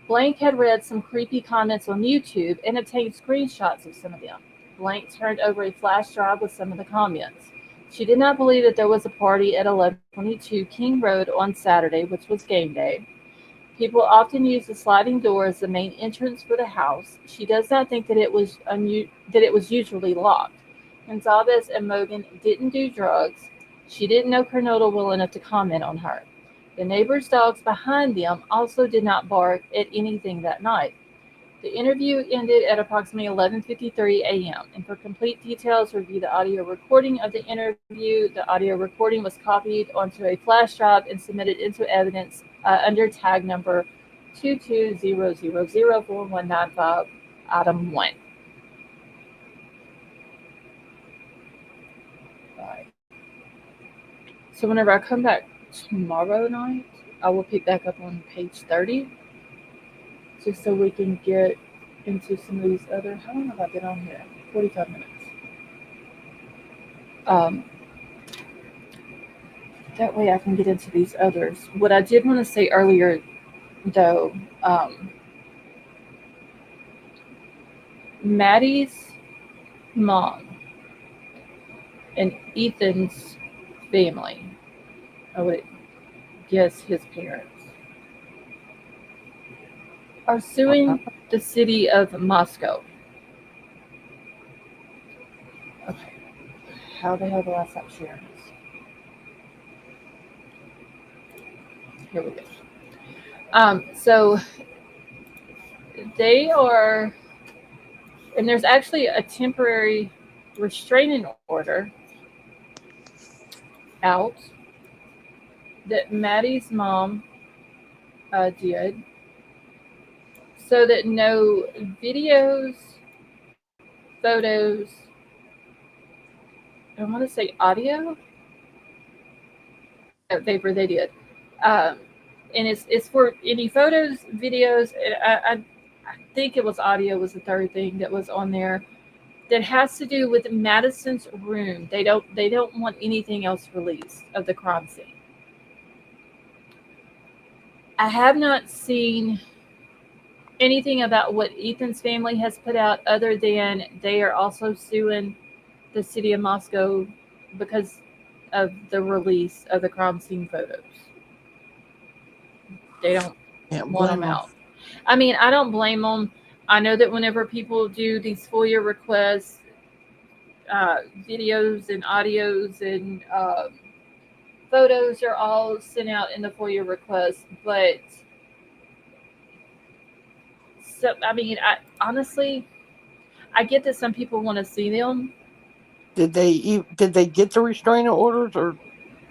Blank had read some creepy comments on YouTube and obtained screenshots of some of them. Blank turned over a flash drive with some of the comments. She did not believe that there was a party at 1122 King Road on Saturday, which was game day. People often use the sliding door as the main entrance for the house. She does not think that it was usually locked. Gonzalez and Mogan didn't do drugs. She didn't know Kernodle well enough to comment on her. The neighbors' dogs behind them also did not bark at anything that night. The interview ended at approximately 11:53 a.m. And for complete details, review the audio recording of the interview. The audio recording was copied onto a flash drive and submitted into evidence under tag number 220004195, item 1. Right. So whenever I come back tomorrow night, I will pick back up on page 30. Just so we can get into some of these other. How long have I been on here? 45 minutes. Um, that way I can get into these others. What I did want to say earlier, though, Maddie's mom and Ethan's family, I would guess his parents, are suing the city of Moscow. Okay, how the hell do I stop sharing this? Here we go. So they are, and there's actually a temporary restraining order out that Maddie's mom did, so that no videos, photos, I want to say audio. No, they did, um, and it's for any photos, videos. I think it was audio was the third thing that was on there that has to do with Madison's room. They don't want anything else released of the crime scene. I have not seen anything about what Ethan's family has put out other than they are also suing the city of Moscow because of the release of the crime scene photos. They don't Can't want blame them them. out. I mean, I don't blame them. I know that whenever people do these FOIA requests, videos and audios and photos are all sent out in the FOIA request. But so, I mean, I honestly, I get that some people want to see them. Did they get the restraining orders or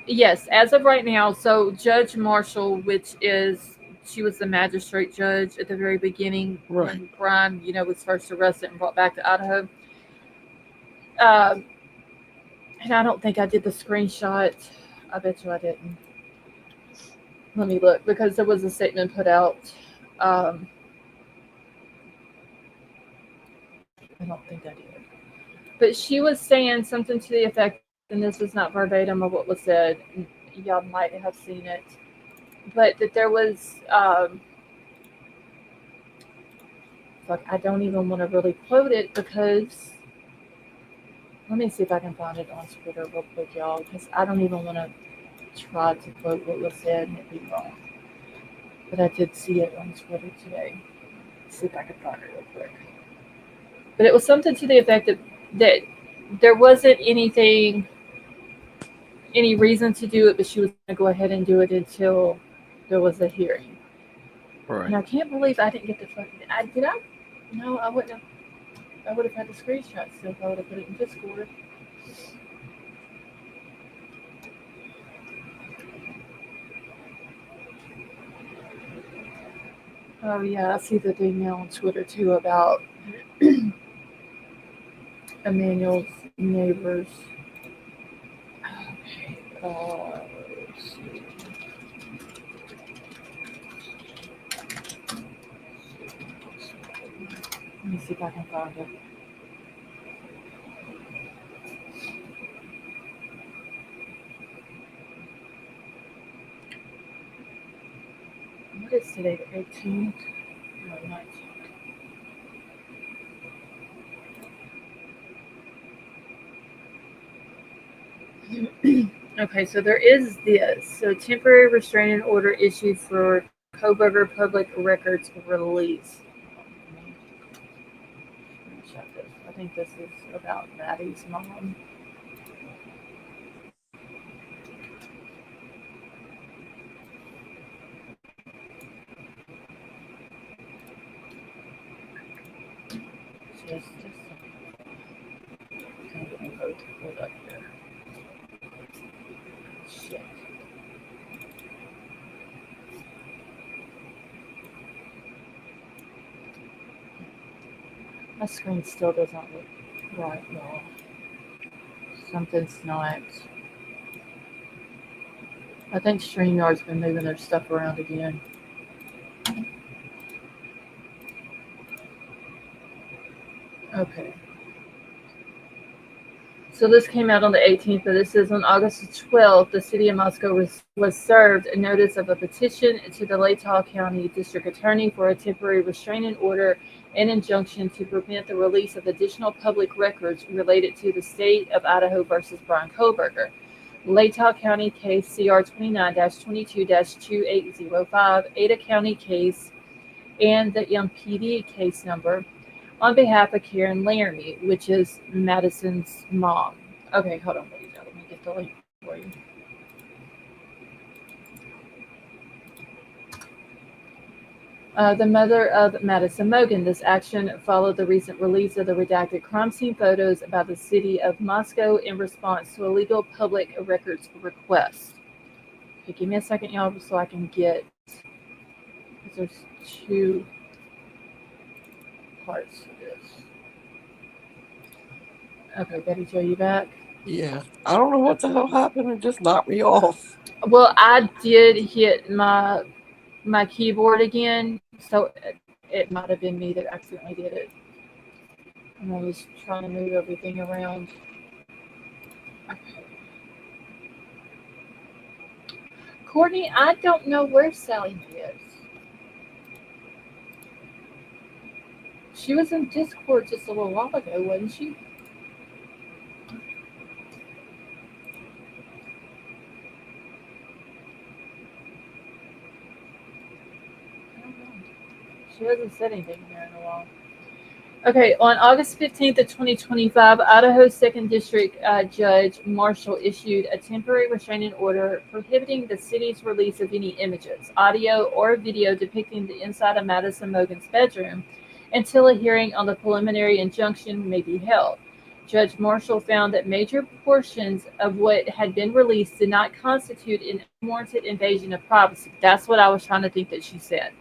Yes, as of right now, so Judge Marshall, which is she was the magistrate judge at the very beginning right? when Bryan, was first arrested and brought back to Idaho. Um, and I don't think I did the screenshot. I bet you I didn't. Let me look because there was a statement put out. Um, I don't think I did. But she was saying something to the effect, and this is not verbatim of what was said. Y'all might have seen it, but that there was. Fuck, I don't even want to really quote it because. Let me see if I can find it on Twitter real quick, y'all, because I don't even want to try to quote what was said and it be wrong. But I did see it on Twitter today. Let's see if I can find it real quick. But it was something to the effect that there wasn't any reason to do it, but she was going to go ahead and do it until there was a hearing. Right. And I can't believe I didn't get the fucking. Did I? No, I wouldn't have. I would have had the screenshot still if I would have put it in Discord. Oh yeah, I see the thing now on Twitter too about Emmanuel's neighbors. Okay. Let's see. Let me see if I can find it. What is today? The 18th? No, 19th. Okay, so there is this. So temporary restraining order issued for Kohberger public records release. I think this is about Maddie's mom. Just kind of info to pull up here. Shit. My screen still doesn't look right, y'all. Something's not. I think StreamYard's been moving their stuff around again. Okay. So this came out on the 18th, but this is on August 12th. The city of Moscow was served a notice of a petition to the Latah County District Attorney for a temporary restraining order and injunction to prevent the release of additional public records related to the state of Idaho versus Bryan Kohberger. Latah County Case CR 29-22 2805, Ada County Case, and the MPD case number on behalf of Karen Laramie, which is Madison's mom. Okay, hold on. Let me get the link for you. The mother of Madison Mogan. This action followed the recent release of the redacted crime scene photos about the city of Moscow in response to a legal public records request. Okay, give me a second, y'all, so I can get. There's two parts to this. Okay, Betty Jo, you back? Yeah. I don't know what the hell happened. It just knocked me off. Well, I did hit my keyboard again, so it might have been me that accidentally did it. And I was trying to move everything around. Okay. Courtney, I don't know where Sally is. She was in Discord just a little while ago, wasn't she? I don't know. She hasn't said anything there in a while. Okay, on August 15th of 2025, Idaho's 2nd District Judge Marshall issued a temporary restraining order prohibiting the city's release of any images, audio, or video depicting the inside of Madison Mogan's bedroom until a hearing on the preliminary injunction may be held. Judge Marshall found that major portions of what had been released did not constitute an unwarranted invasion of privacy. That's what I was trying to think that she said.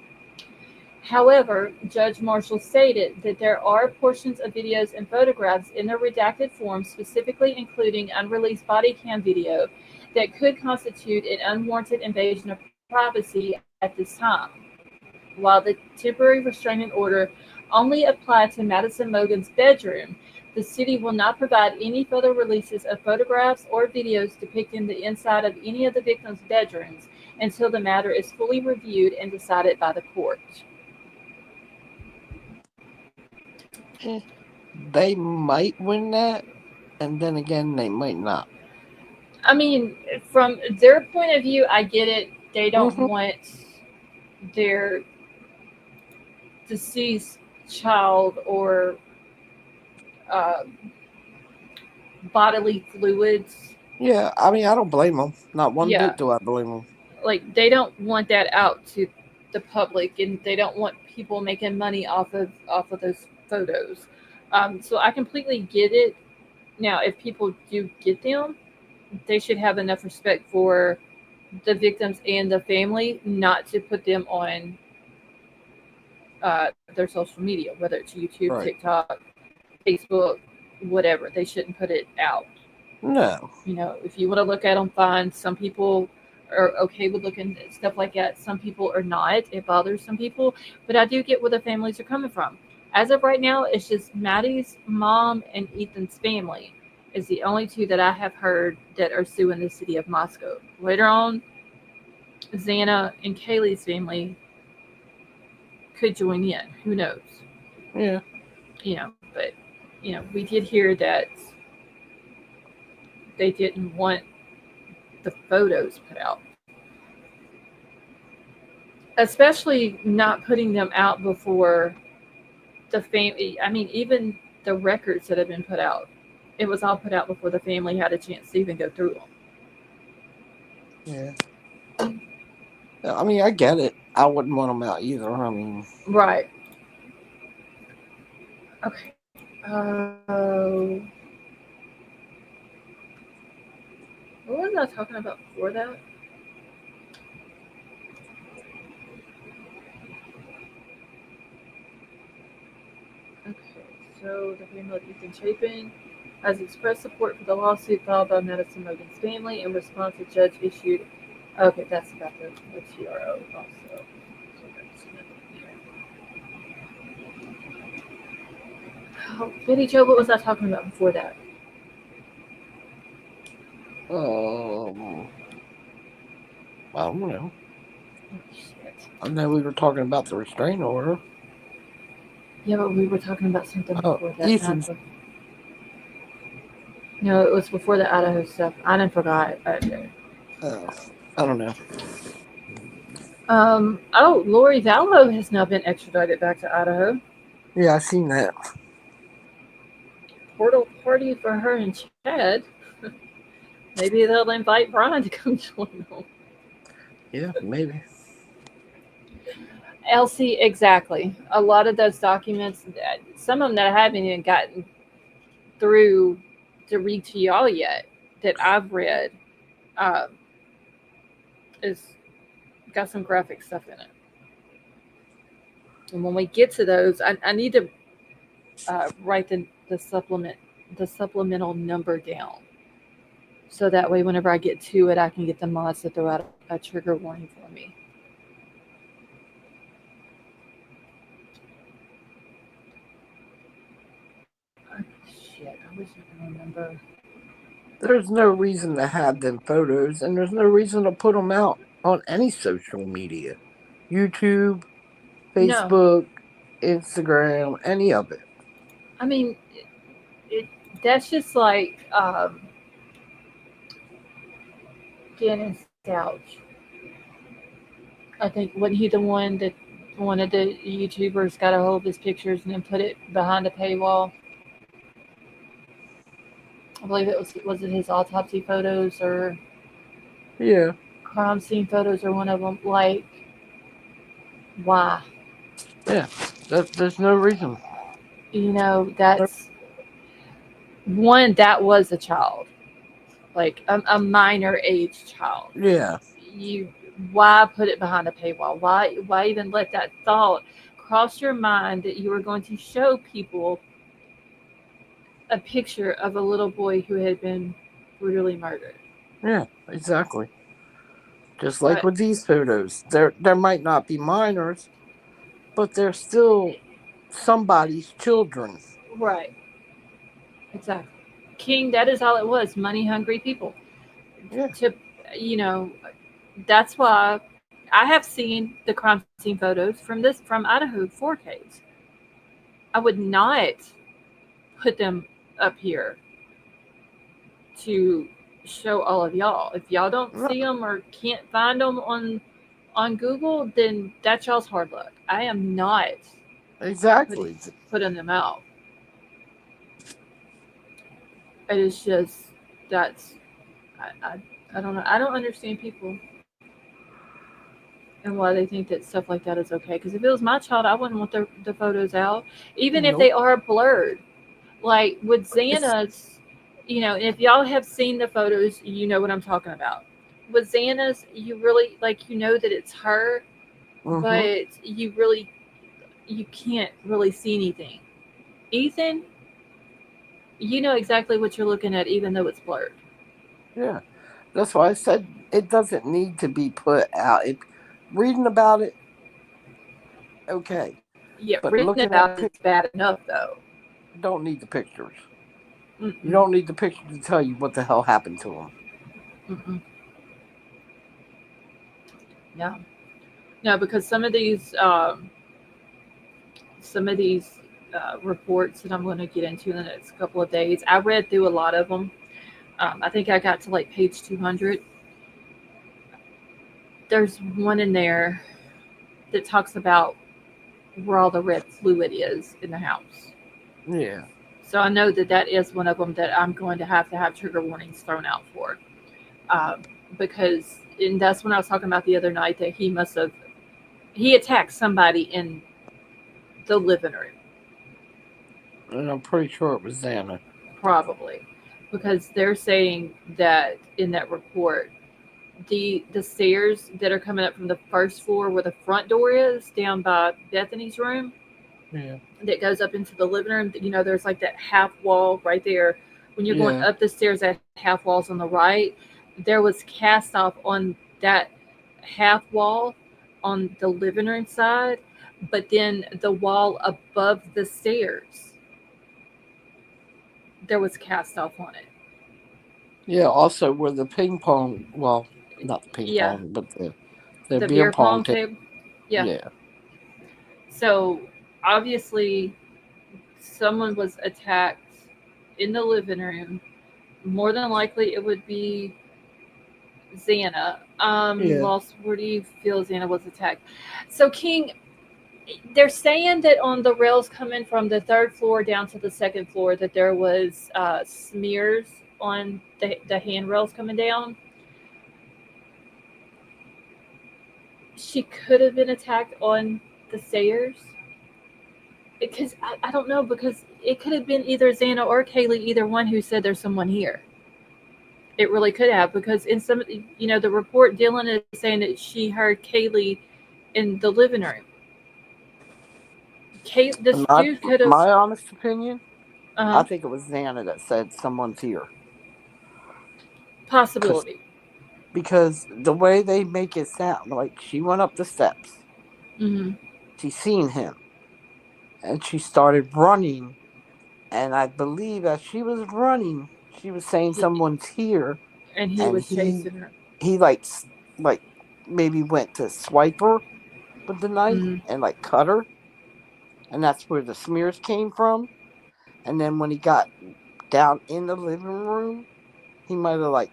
However, Judge Marshall stated that there are portions of videos and photographs in their redacted form, specifically including unreleased body cam video, that could constitute an unwarranted invasion of privacy at this time. While the temporary restraining order only applied to Madison Mogan's bedroom, the city will not provide any further releases of photographs or videos depicting the inside of any of the victims' bedrooms until the matter is fully reviewed and decided by the court. They might win that, and then again, they might not. I mean, from their point of view, I get it. They don't want their deceased child or bodily fluids. Yeah, I mean, I don't blame them. Not one bit do I blame them. Like, they don't want that out to the public, and they don't want people making money off of those photos. So I completely get it. Now, if people do get them, they should have enough respect for the victims and the family not to put them on their social media, whether it's YouTube, Right. TikTok, Facebook, whatever. They shouldn't put it out. No. You know, if you want to look at them, fine. Some people are okay with looking at stuff like that. Some people are not. It bothers some people. But I do get where the families are coming from. As of right now, it's just Maddie's mom and Ethan's family is the only two that I have heard that are suing the city of Moscow. Later on, Xana and Kaylee's family could join in. Who knows? Yeah. You know, but, you know, we did hear that they didn't want the photos put out. Especially not putting them out before the family. I mean, even the records that have been put out, it was all put out before the family had a chance to even go through them. Yeah. I mean, I get it. I wouldn't want them out either. I mean, right. Okay. What was I talking about before that? Okay, so the family of Ethan Chapin has expressed support for the lawsuit filed by Madison Mogan's family. In response, the judge issued. Okay, that's about the TRO also. So that's Oh, Betty Joe, what was I talking about before that? I don't know. Oh, shit. I know we were talking about the restraining order. Yeah, but we were talking about something Oh, before that. Ethan's. No, it was before the Idaho stuff. I didn't forgot. Oh, I don't know. Oh, Lori Vallow has now been extradited back to Idaho. Yeah, I seen that. Portal party for her and Chad. Maybe they'll invite Bryan to come join them. Yeah, maybe. Elsie, exactly. A lot of those documents, some of them that I haven't even gotten through to read to y'all yet, that I've read, uh, is got some graphic stuff in it. And when we get to those, I need to write the supplemental number down, so that way whenever I get to it, I can get the mods to throw out a trigger warning for me. Shit, I wish I could remember. There's no reason to have them photos, and there's no reason to put them out on any social media. YouTube, No, Facebook, Instagram, any of it. I mean, it that's just like Gannon Stouch. I think wasn't he the one that one of the YouTubers got a hold of his pictures and then put it behind a paywall? I believe it was it his autopsy photos or Yeah, crime scene photos or one of them. Like, why? yeah. There's no reason. That's one that was a child, like a minor age child. Yeah, You Why put it behind a paywall? Why even let that thought cross your mind that you were going to show people a picture of a little boy who had been brutally murdered? yeah, exactly. Just like But with these photos, there might not be minors, but they're still somebody's children. right, exactly. King, that is all it was. Money hungry people. Yeah, To you know, that's why I have seen the crime scene photos from Idaho 4Ks. I would not put them up here to show all of y'all. If y'all don't no, see them or can't find them on Google, then that's y'all's hard luck. I am not putting exactly. putting them out. It is just that's I don't know. I don't understand people and why they think that stuff like that is okay. Because if it was my child, I wouldn't want the photos out, even if they Nope. are blurred. Like with It's Xana's, and if y'all have seen the photos, you know what I'm talking about. With Xana's, you really that it's her, mm-hmm. but you can't really see anything. Ethan, you know exactly what you're looking at, even though it's blurred. Yeah. That's why I said it doesn't need to be put out. Reading about it, okay, Yeah, but reading looking at about it's bad enough though. don't need the pictures. You Mm-mm, don't need the picture to tell you what the hell happened to them. mm-mm. No, no, because some of these reports that I'm going to get into in the next couple of days, I read through a lot of them. I think I got to like page 200. There's one in there that talks about where all the red fluid is in the house. Yeah. So I know that that is one of them that I'm going to have trigger warnings thrown out for. Um, because, and that's when I was talking about the other night that he attacked somebody in the living room, And I'm pretty sure it was Xana. probably. Because they're saying that in that report, the stairs that are coming up from the first floor where the front door is down by Bethany's room Yeah. that goes up into the living room. There's like that half wall right there. When you're going Yeah. up the stairs, that half wall's on the right. There was cast off on that half wall on the living room side, but then the wall above the stairs. there was cast off on it. Yeah, also where the ping pong, well, not the ping Yeah, pong, but the the beer beer pong pong table. table. Yeah. Yeah. So obviously, someone was attacked in the living room. More than likely, it would be Xana. Yeah. Lost. Where do you feel Xana was attacked? So King, they're saying that on the rails coming from the third floor down to the second floor, that there was smears on the handrails coming down. She could have been attacked on the stairs because I don't know, because it could have been either Xana or Kaylee, either one, who said there's someone here. It really could have, because in some, the report, Dylan is saying that she heard Kaylee in the living room. And This dude could have. my honest opinion, I Uh, think it was Xana that said someone's here. Possibility. Because the way they make it sound, like she went up the steps, Hmm. she seen him, and she started running. And I believe as she was running, she was saying He, someone's here, and he and was chasing her. he like maybe went to swipe her with the knife Hmm. and like cut her, and that's where the smears came from. And then when he got down in the living room, he might have like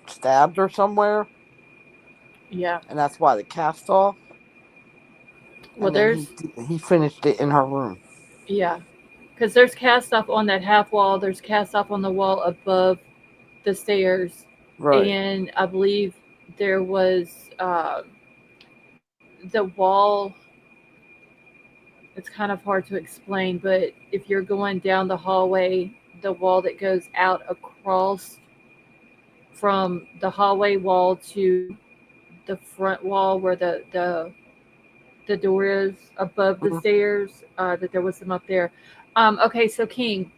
stabbed her somewhere, Yeah. and that's why the cast off. Well, And then he finished it in her room. yeah, because there's cast off on that half wall. There's cast off on the wall above the stairs, Right. and I believe there was the wall. It's kind of hard to explain, but if you're going down the hallway, the wall that goes out across from the hallway wall to the front wall where the door is above the Mhm. stairs, that there was some up there. Okay, so King,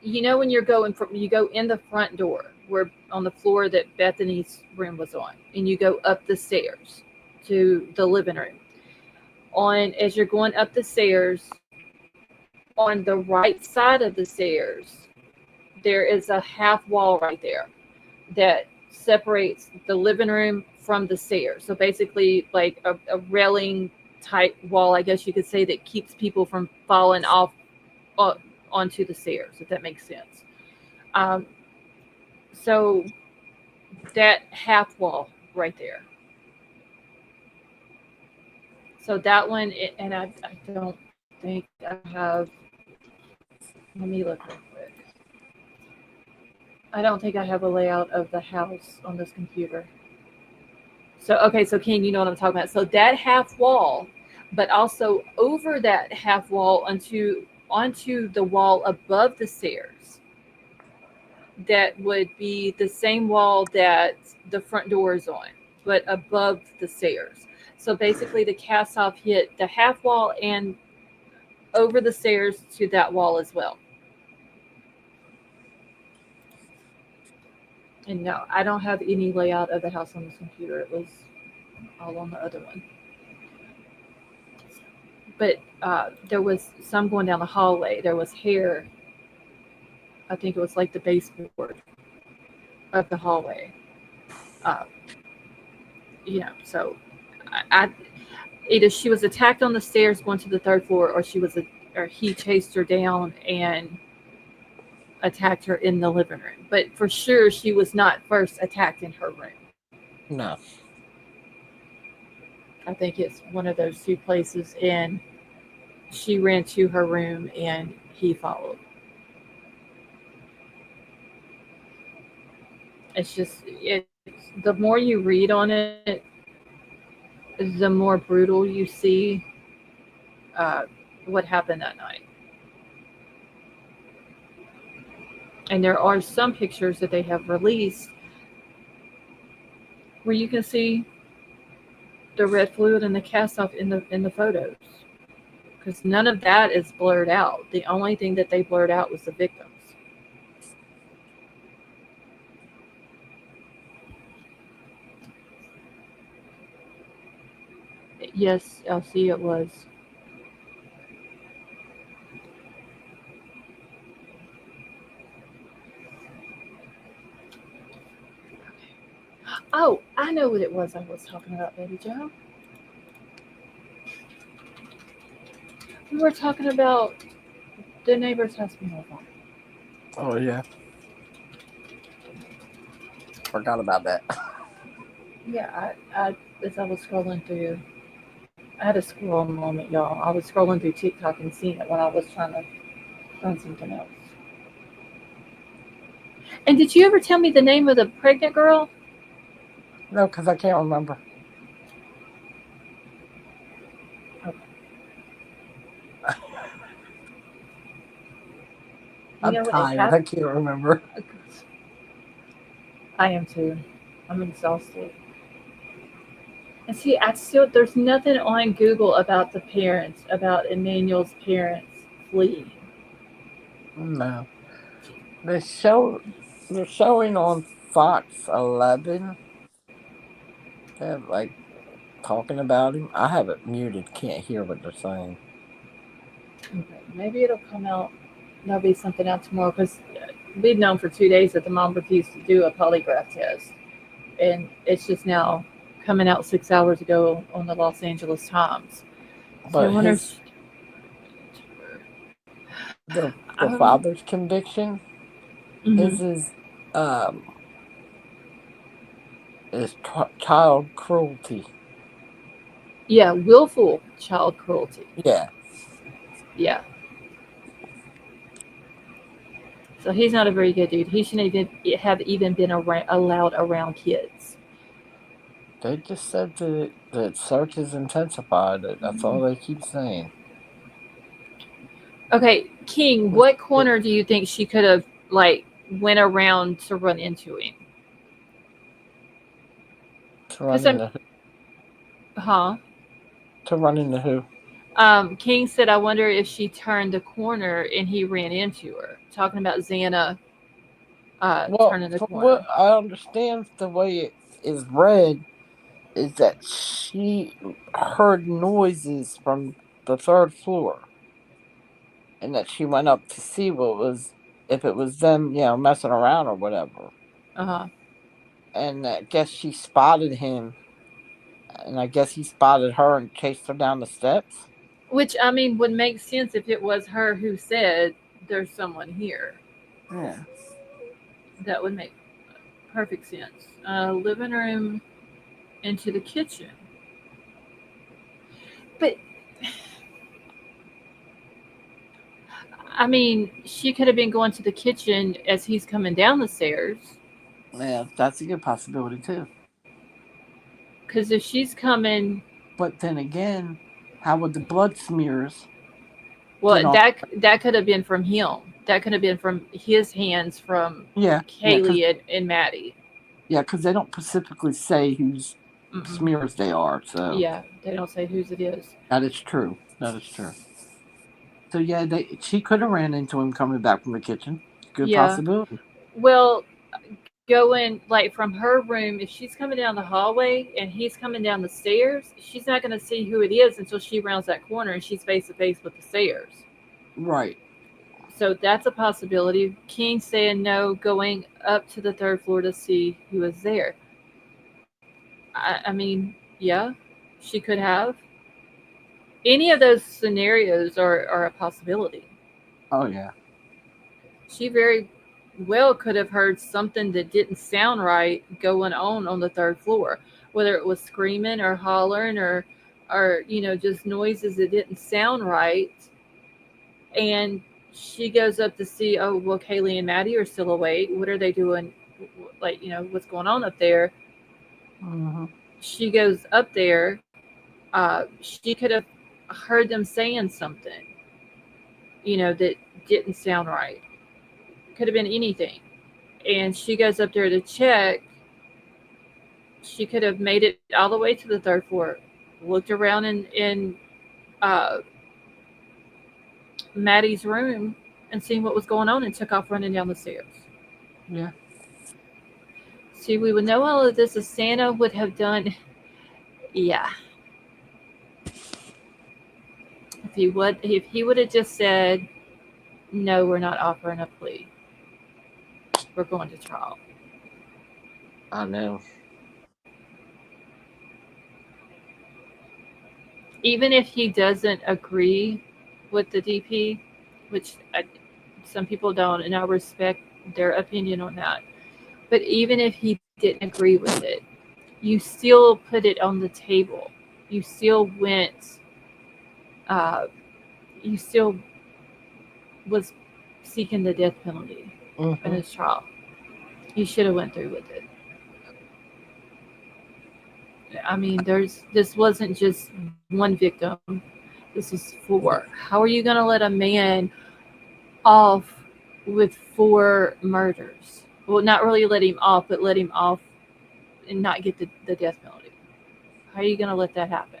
when you're going from, you go in the front door where on the floor that Bethany's room was on, and you go up the stairs to the living room. On As you're going up the stairs, on the right side of the stairs, there is a half wall right there that separates the living room from the stairs. So basically, like a railing type wall, I guess you could say, that keeps people from falling off uh, onto the stairs, if that makes sense. Um, so that half wall right there. So that one, and I don't think I have. Let me look real quick. I don't think I have a layout of the house on this computer. So okay, so King, you know what I'm talking about. So that half wall, but also over that half wall onto the wall above the stairs. That would be the same wall that the front door is on, but above the stairs. So basically, the cast off hit the half wall and over the stairs to that wall as well. And no, I don't have any layout of the house on this computer. It was all on the other one. But there was some going down the hallway. There was hair. I think it was like the baseboard of the hallway. Uh, so I either she was attacked on the stairs going to the third floor, or or he chased her down and attacked her in the living room. But for sure, she was not first attacked in her room. No. I think it's one of those two places, and she ran to her room and he followed. The more you read on it, the more brutal you see uh, what happened that night. And there are some pictures that they have released where you can see the red fluid and the cast off in the photos, because none of that is blurred out. The only thing that they blurred out was the victims. Yes, LC, it was. Oh, I know what it was I was talking about, Baby Joe. We were talking about the neighbor's house being on fire. Oh yeah, forgot about that. Yeah, as I was scrolling through, I had a scroll moment, y'all. I was scrolling through TikTok and seeing it when I was trying to find something else. And did you ever tell me the name of the pregnant girl? No, because I can't remember. Okay. You I'm know what? It tired. I can't remember. I am too. I'm exhausted. And see, I still there's nothing on Google about the parents, about Emmanuel's parents fleeing. No, they show they're showing on Fox 11. They're like talking about him. I have it muted. Can't hear what they're saying. Okay, maybe it'll come out. There'll be something out tomorrow because we've known for 2 days that the mom refused to do a polygraph test, and it's just now coming out 6 hours ago on the Los Angeles Times. So I But wonder. the father's conviction, Mhm. his um is child cruelty. Yeah, willful child cruelty. Yeah, Yeah. So he's not a very good dude. He shouldn't even have even been allowed around kids. they just said that search is intensified. That's all they keep saying. Okay, King, Which what corner do you think she could have like went around to run into him? to Because run I'm, into huh? to run into who? King said, I wonder if she turned the corner and he ran into her. Talking about Xana Well, turning the from what corner. I understand, the way it is read is that she heard noises from the third floor, and that she went up to see what was if it was them, messing around or whatever. Uh huh. And I guess she spotted him, and I guess he spotted her and chased her down the steps. Which I mean would make sense if it was her who said there's someone here. Yeah. That would make perfect sense. Living room into the kitchen. But I mean, she could have been going to the kitchen as he's coming down the stairs. Yeah, that's a good possibility too. Because if she's coming, But then again, how would the blood smears get well, on? that could have been from him. That could have been from his hands from Yeah, Kaylee and Maddie. because they don't specifically say whose Mm-mm. smears they are. So Yeah, they don't say whose it is. that is true. That is true. So yeah, she could have ran into him coming back from the kitchen. Good Yeah. possibility. Well, going like from her room, if she's coming down the hallway and he's coming down the stairs, she's not going to see who it is until she rounds that corner and she's face to face with the stairs. Right. So that's a possibility. King saying no, going up to the third floor to see who was there. I mean, yeah, she could have. Any of those scenarios are a possibility. Oh yeah. She very well could have heard something that didn't sound right going on the third floor, whether it was screaming or hollering or just noises that didn't sound right. And she goes up to see, oh well, Kaylee and Maddie are still awake. What are they doing? Like, what's going on up there? Hmm. She goes up there. She could have heard them saying something, that didn't sound right. Could have been anything. And she goes up there to check. She could have made it all the way to the third floor, looked around in uh, Maddie's room and seen what was going on and took off running down the stairs. Yeah. See, we would know all of this if Santa would have done. Yeah, if he would have just said, "No, we're not offering a plea. We're going to trial." I know. even if he doesn't agree with the DP, which some people don't, and I respect their opinion on that. But even if he didn't agree with it, you still put it on the table. You still went. Uh, you still was seeking the death penalty in Mm-hmm. his trial. You should have went through with it. I mean, this wasn't just one victim. This is four. How are you going to let a man off with four murders? Well, not really let him off, but let him off and not get the death penalty. How are you going to let that happen?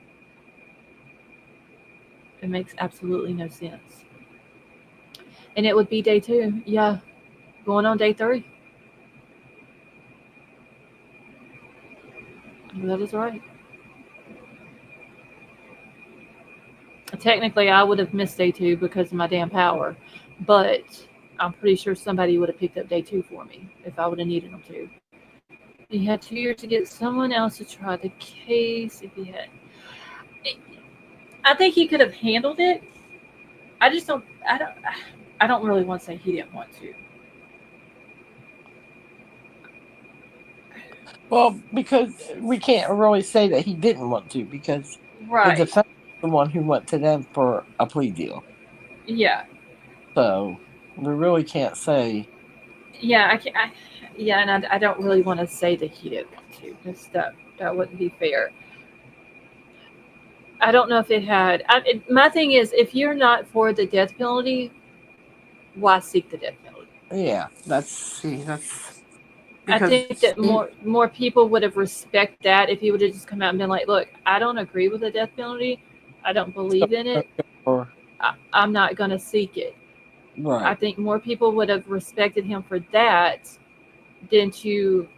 It makes absolutely no sense. And it would be day two. Yeah, going on day three. That is right. Technically, I would have missed day two because of my damn power, but I'm pretty sure somebody would have picked up day two for me if I would have needed them to. He had 2 years to get someone else to try the case. If he had, I think he could have handled it. I just don't. I don't. I don't really want to say he didn't want to. Well, because we can't really say that he didn't want to, because the Right. defense is the one who went to them for a plea deal. Yeah. So we really can't say. Yeah. I can. Yeah, and I don't really want to say that he didn't want to because that wouldn't be fair. I don't know if it had. My thing is, if you're not for the death penalty, why seek the death penalty? Yeah, that's I because think that more people would have respect that if he would have just come out and been like, "Look, I don't agree with the death penalty. I don't believe in it. or I'm not going to seek it." I right. think more people would have respected him for that than to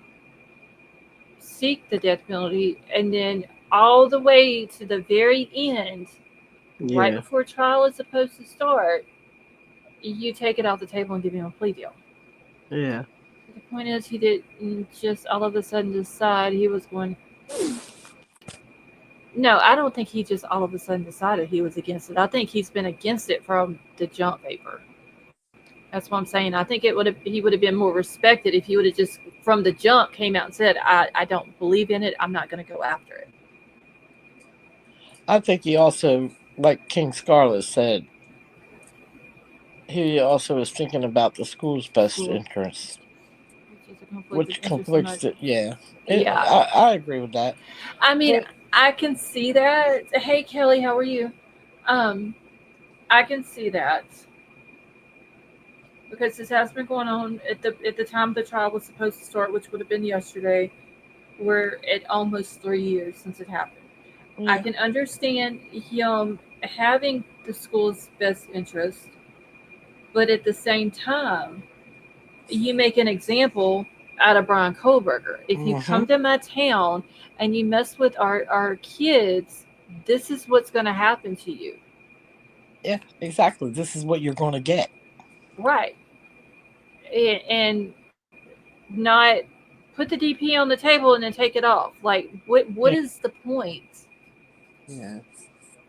seek the death penalty and then all the way to the very end, right Yeah, before trial is supposed to start, you take it off the table and give him a plea deal. yeah. The point is, he didn't just all of a sudden decide he was going. No, I don't think he just all of a sudden decided he was against it. I think he's been against it from the jump paper. That's what I'm saying. I think he would have been more respected if he would have just from the jump came out and said, I don't believe in it. I'm not going to go after it. I think he also, like King Scarlet said, he also is thinking about the school's best School, interest, which is a conflict of which interest in conflicts. my. Yeah, Yeah, I agree with that. I mean, But I can see that. Hey, Kelly, how are you? Um, I can see that because this has been going on at the time the trial was supposed to start, which would have been yesterday. We're at almost 3 years since it happened. I yeah, can understand him having the school's best interest, but at the same time, you make an example out of Bryan Kohberger. If you hmm come to my town and you mess with our kids, this is what's going to happen to you. yeah, exactly. This is what you're going to get. Right. And not put the DP on the table and then take it off. Like, what Yeah, is the point yeah.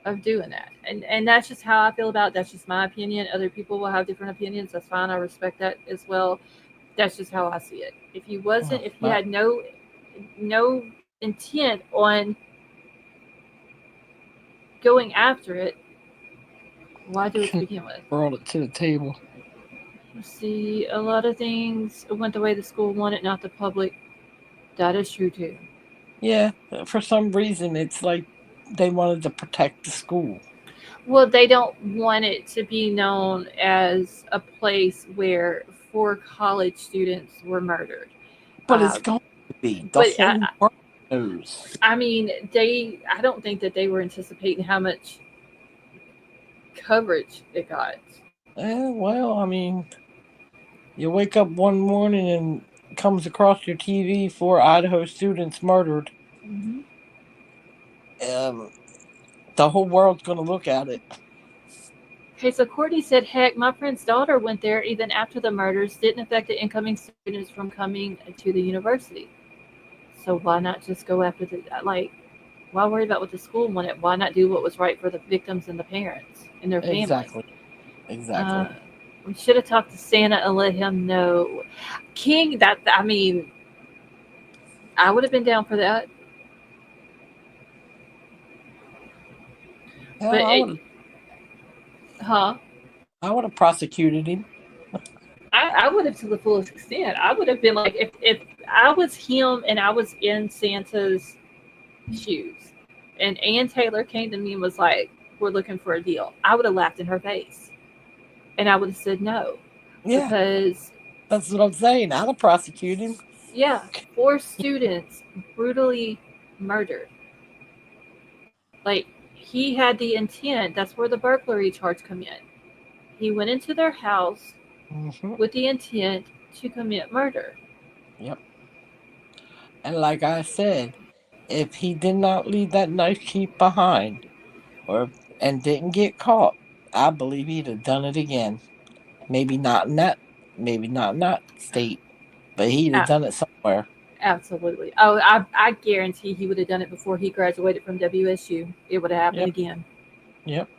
of doing that? And that's just how I feel about it. That's just my opinion. Other people will have different opinions. That's fine. I respect that as well. That's just how I see it. If he But had no intent on going after it, why do it to begin with? brought it to the table. See, a lot of things went the way the school wanted, not the public. That is true too. Yeah, for some reason, it's like they wanted to protect the school. Well, they don't want it to be known as a place where four college students were murdered. But it's Uh, going to be. The but whole world knows. I mean, I don't think that they were anticipating how much coverage it got. Well, I mean, you wake up one morning and comes across your TV four Idaho students murdered. Mm-hmm. Um, the whole world's going to look at it. Okay, so Courtney said, heck, my friend's daughter went there even after the murders. Didn't affect the incoming students from coming to the university. So why not just go after the, like, Why worry about what the school wanted? Why not do what was right for the victims and the parents and their family? Exactly. Uh, Exactly. we should have talked to Santa and let him know. King, that I mean, I would have been down for that. Hell, But huh? I would have prosecuted him. I would have to the fullest extent. I would have been like, if I was him and I was in Santa's shoes, and Ann Taylor came to me and was like, "We're looking for a deal," I would have laughed in her face, and I would have said no, Yeah, because that's what I'm saying. I'd have prosecuted him. yeah, 4 students brutally murdered. Like, he had the intent. That's where the burglary charge come in. He went into their house Hmm. with the intent to commit murder. Yep. And like I said, if he did not leave that knife keep behind, or and didn't get caught, I believe he'd have done it again. Maybe not in that, maybe not in that state, but he'd have A- done it somewhere. Absolutely. Oh, I guarantee he would have done it before he graduated from WSU. It would have happened Yep. again. Yep.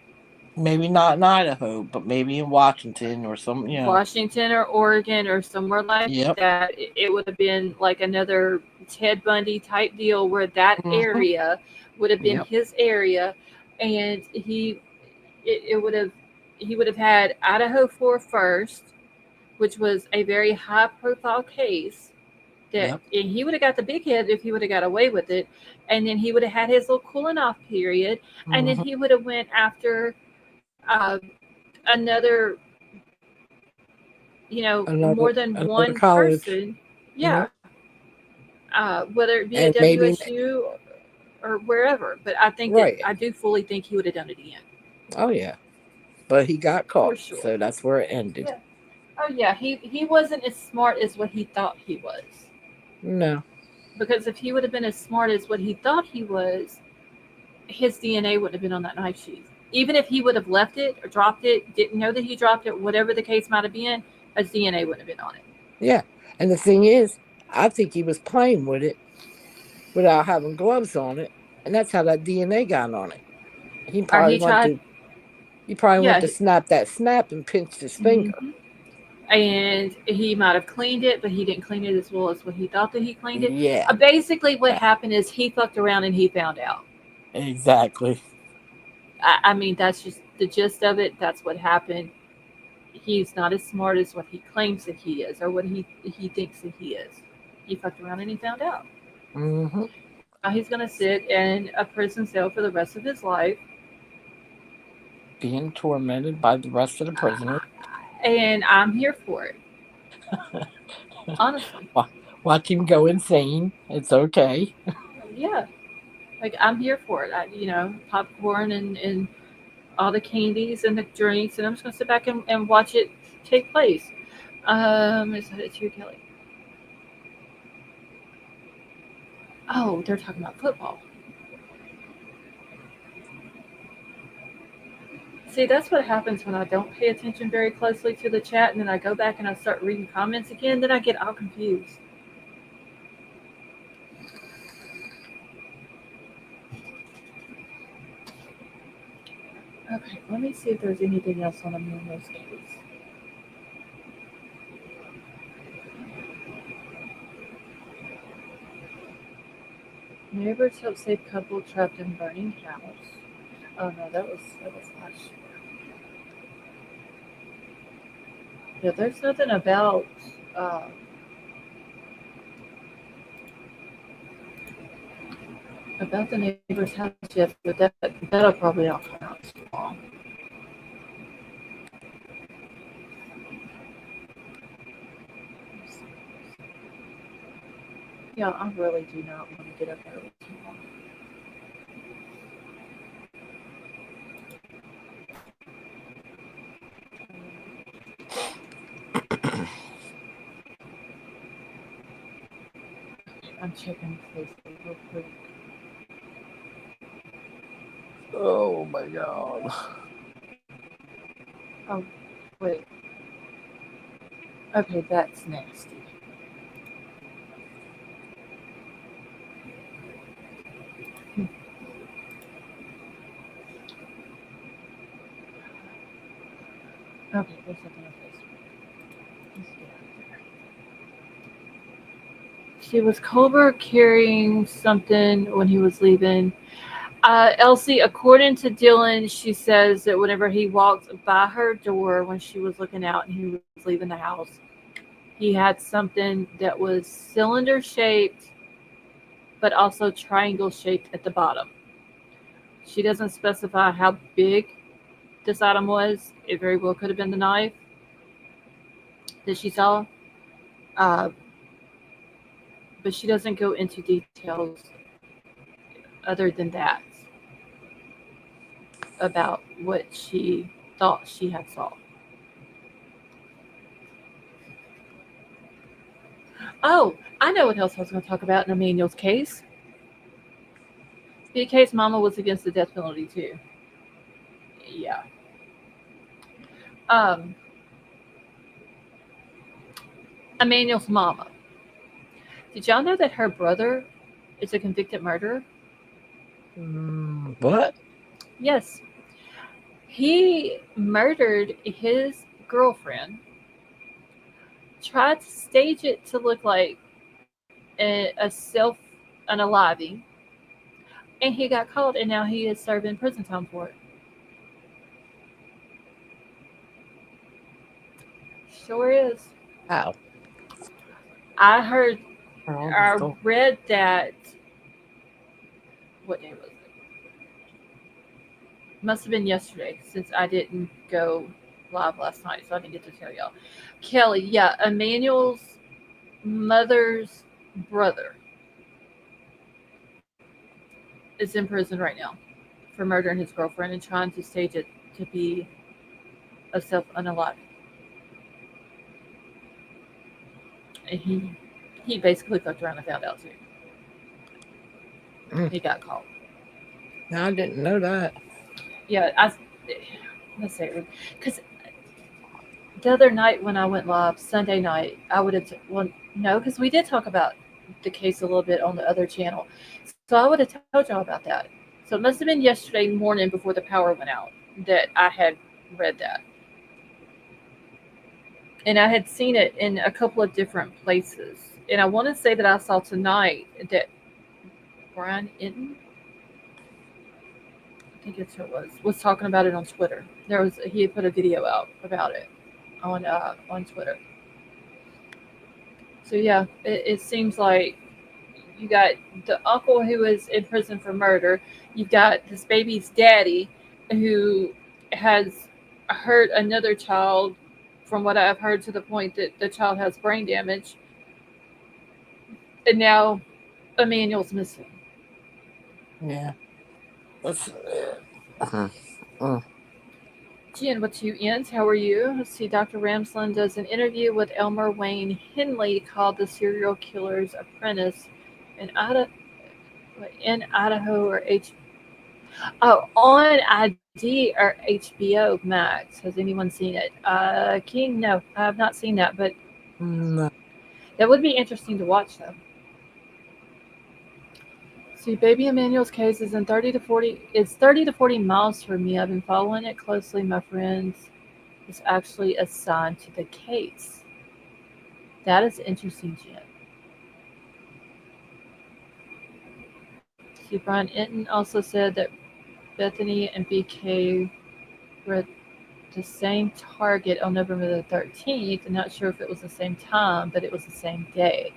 Maybe not in Idaho, but maybe in Washington or some. Washington or Oregon or somewhere like Yep. that, it would have been like another Ted Bundy type deal where that Hmm. area would have been Yep. his area, and it would have he would have had Idaho for first, which was a very high profile case. That Yep. and he would have got the big hit if he would have got away with it, and then he would have had his little cooling off period, and then Hmm. he would have went after uh, another, more than Another one college. person. Yeah, Yep. whether it be at And maybe WSU or wherever. But I think that right. I do fully think he would have done it again Oh yeah. But he got for caught, sure. so that's where it ended. Yeah. Oh yeah, he wasn't as smart as what he thought he was. No. Because if he would have been as smart as what he thought he was, his DNA wouldn't have been on that knife sheath. Even if he would have left it or dropped it, didn't know that he dropped it, whatever the case might have been, his DNA wouldn't have been on it. Yeah. And the thing is, I think he was playing with it without having gloves on it, and that's how that DNA got on it. He Or probably he went tried, to he probably went yeah, to snap that snap and pinched his finger. mhm. And he might have cleaned it, but he didn't clean it as well as what he thought that he cleaned it. Yeah. Basically, what Yeah. happened is he fucked around and he found out. Exactly. I mean, that's just the gist of it. That's what happened. He's not as smart as what he claims that he is, or what he thinks that he is. He fucked around and he found out. Hmm. Now he's going to sit in a prison cell for the rest of his life, Being tormented by the rest of the prisoners. and I'm here for it. Honestly, Watch him go insane. It's okay. yeah, like I'm here for it. Popcorn and all the candies and the drinks, and I'm just going to sit back and watch it take place. Is that it too, Kelly? Oh, they're talking about football. See, that's what happens when I don't pay attention very closely to the chat, and then I go back and I start reading comments again. Then I get all confused. Okay, let me see if there's anything else on the Munoz case. Neighbors help save couple trapped in burning house. Oh no, that was last year. Yeah, there's nothing uh, about the neighbor's house yet, but that'll probably all come out tomorrow. Yeah, I really do not want to get up early tomorrow. I'm checking Facebook real quick. Oh my god. Oh, wait. Okay, that's nasty. Okay, what's up on her Facebook? Let's get out there. She was Kohberger carrying something when he was leaving. Elsie, according to Dylan, she says that whenever he walked by her door when she was looking out and he was leaving the house, he had something that was cylinder shaped but also triangle shaped at the bottom. She doesn't specify how big this item was. It very well could have been the knife that she saw, uh, but she doesn't go into details other than that about what she thought she had saw. Oh, I know what else I was going to talk about in Emmanuel's case. BK's mama was against the death penalty too. Yeah. Um, Emmanuel's mama. Did y'all know that her brother is a convicted murderer? What? Yes. He murdered his girlfriend, tried to stage it to look like a self unaliving, and he got caught, and now he is serving prison time for it. Sure is. How? I heard, Oh, I still. read that. What day was it? Must have been yesterday, since I didn't go live last night, so I didn't get to tell y'all. Kelly, yeah, Emmanuel's mother's brother is in prison right now for murdering his girlfriend and trying to stage it to be a self unalive. And he basically fucked around and found out too. Mm. He got caught. No, I didn't know that. Yeah, let's say because the other night when I went live Sunday night, I would have well no because we did talk about the case a little bit on the other channel, so I would have told y'all about that. So it must have been yesterday morning before the power went out that I had read that, and I had seen it in a couple of different places, and I want to say that I saw tonight that Bryan Inton, I think it's who it was talking about it on Twitter. He had put a video out about it on Twitter. So yeah, it seems like you got the uncle who is in prison for murder. You've got this baby's daddy who has hurt another child, from what I've heard, to the point that the child has brain damage, and now Emmanuel's missing. Yeah. Let's. Mm. Jen, what's you ends? How are you? Let's see. Dr. Ramsland does an interview with Elmer Wayne Henley called "The Serial Killer's Apprentice" in Idaho, or on ID or HBO Max. Has anyone seen it? King, no, I have not seen that, but No. that would be interesting to watch though. See, Baby Emmanuel's case is in 30 to 40. It's 30 to 40 miles from me. I've been following it closely. My friends is actually assigned to the case. That is interesting, Jen. See, Brian Inton also said that Bethany and BK were at the same target on November the 13th. I'm not sure if it was the same time, but it was the same day.